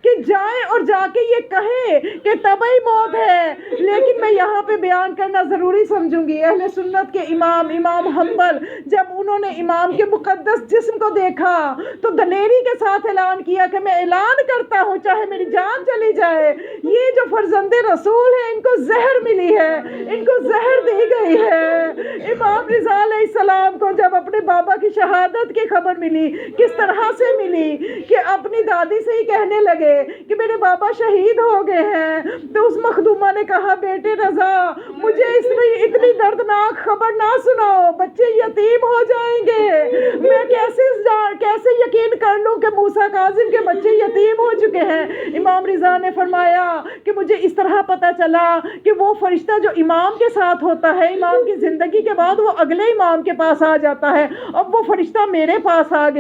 Speaker 1: کہ جائیں اور جا کے یہ کہیں کہ طبعی موت ہے۔ لیکن میں یہاں پہ بیان کرنا ضروری سمجھوں گی، اہل سنت کے امام حنبل جب انہوں نے امام کے مقدس جسم کو دیکھا تو دلیری کے ساتھ اعلان کیا کہ میں اعلان کرتا ہوں چاہے میری جان چلی جائے، یہ جو فرزند رسول ہیں ان کو زہر ملی ہے، ان کو زہر دی گئی ہے۔ امام رضا علیہ السلام کو جب اپنے بابا کی شہادت کی خبر ملی، کس طرح سے ملی کہ اپنی دادی سے ہی کہنے لگے کہ میرے بابا شہید ہو گئے ہیں، تو اس مخدومہ نے کہا بیٹے رضا مجھے اتنی دردناک خبر نہ سناؤ، بچے یتیم ہو جائیں گے، میں کیسے یقین کر لوں کہ موسیٰ کاظم کے بچے یتیم ہو چکے ہیں۔ امام رضا نے فرمایا کہ مجھے اس طرح پتہ چلا کہ وہ فرشتہ جو امام کے ساتھ ہوتا ہے امام کی زندگی کے بعد وہ اگلے امام کے پاس آ جاتا ہے، اب وہ فرشتہ میرے پاس آ گیا۔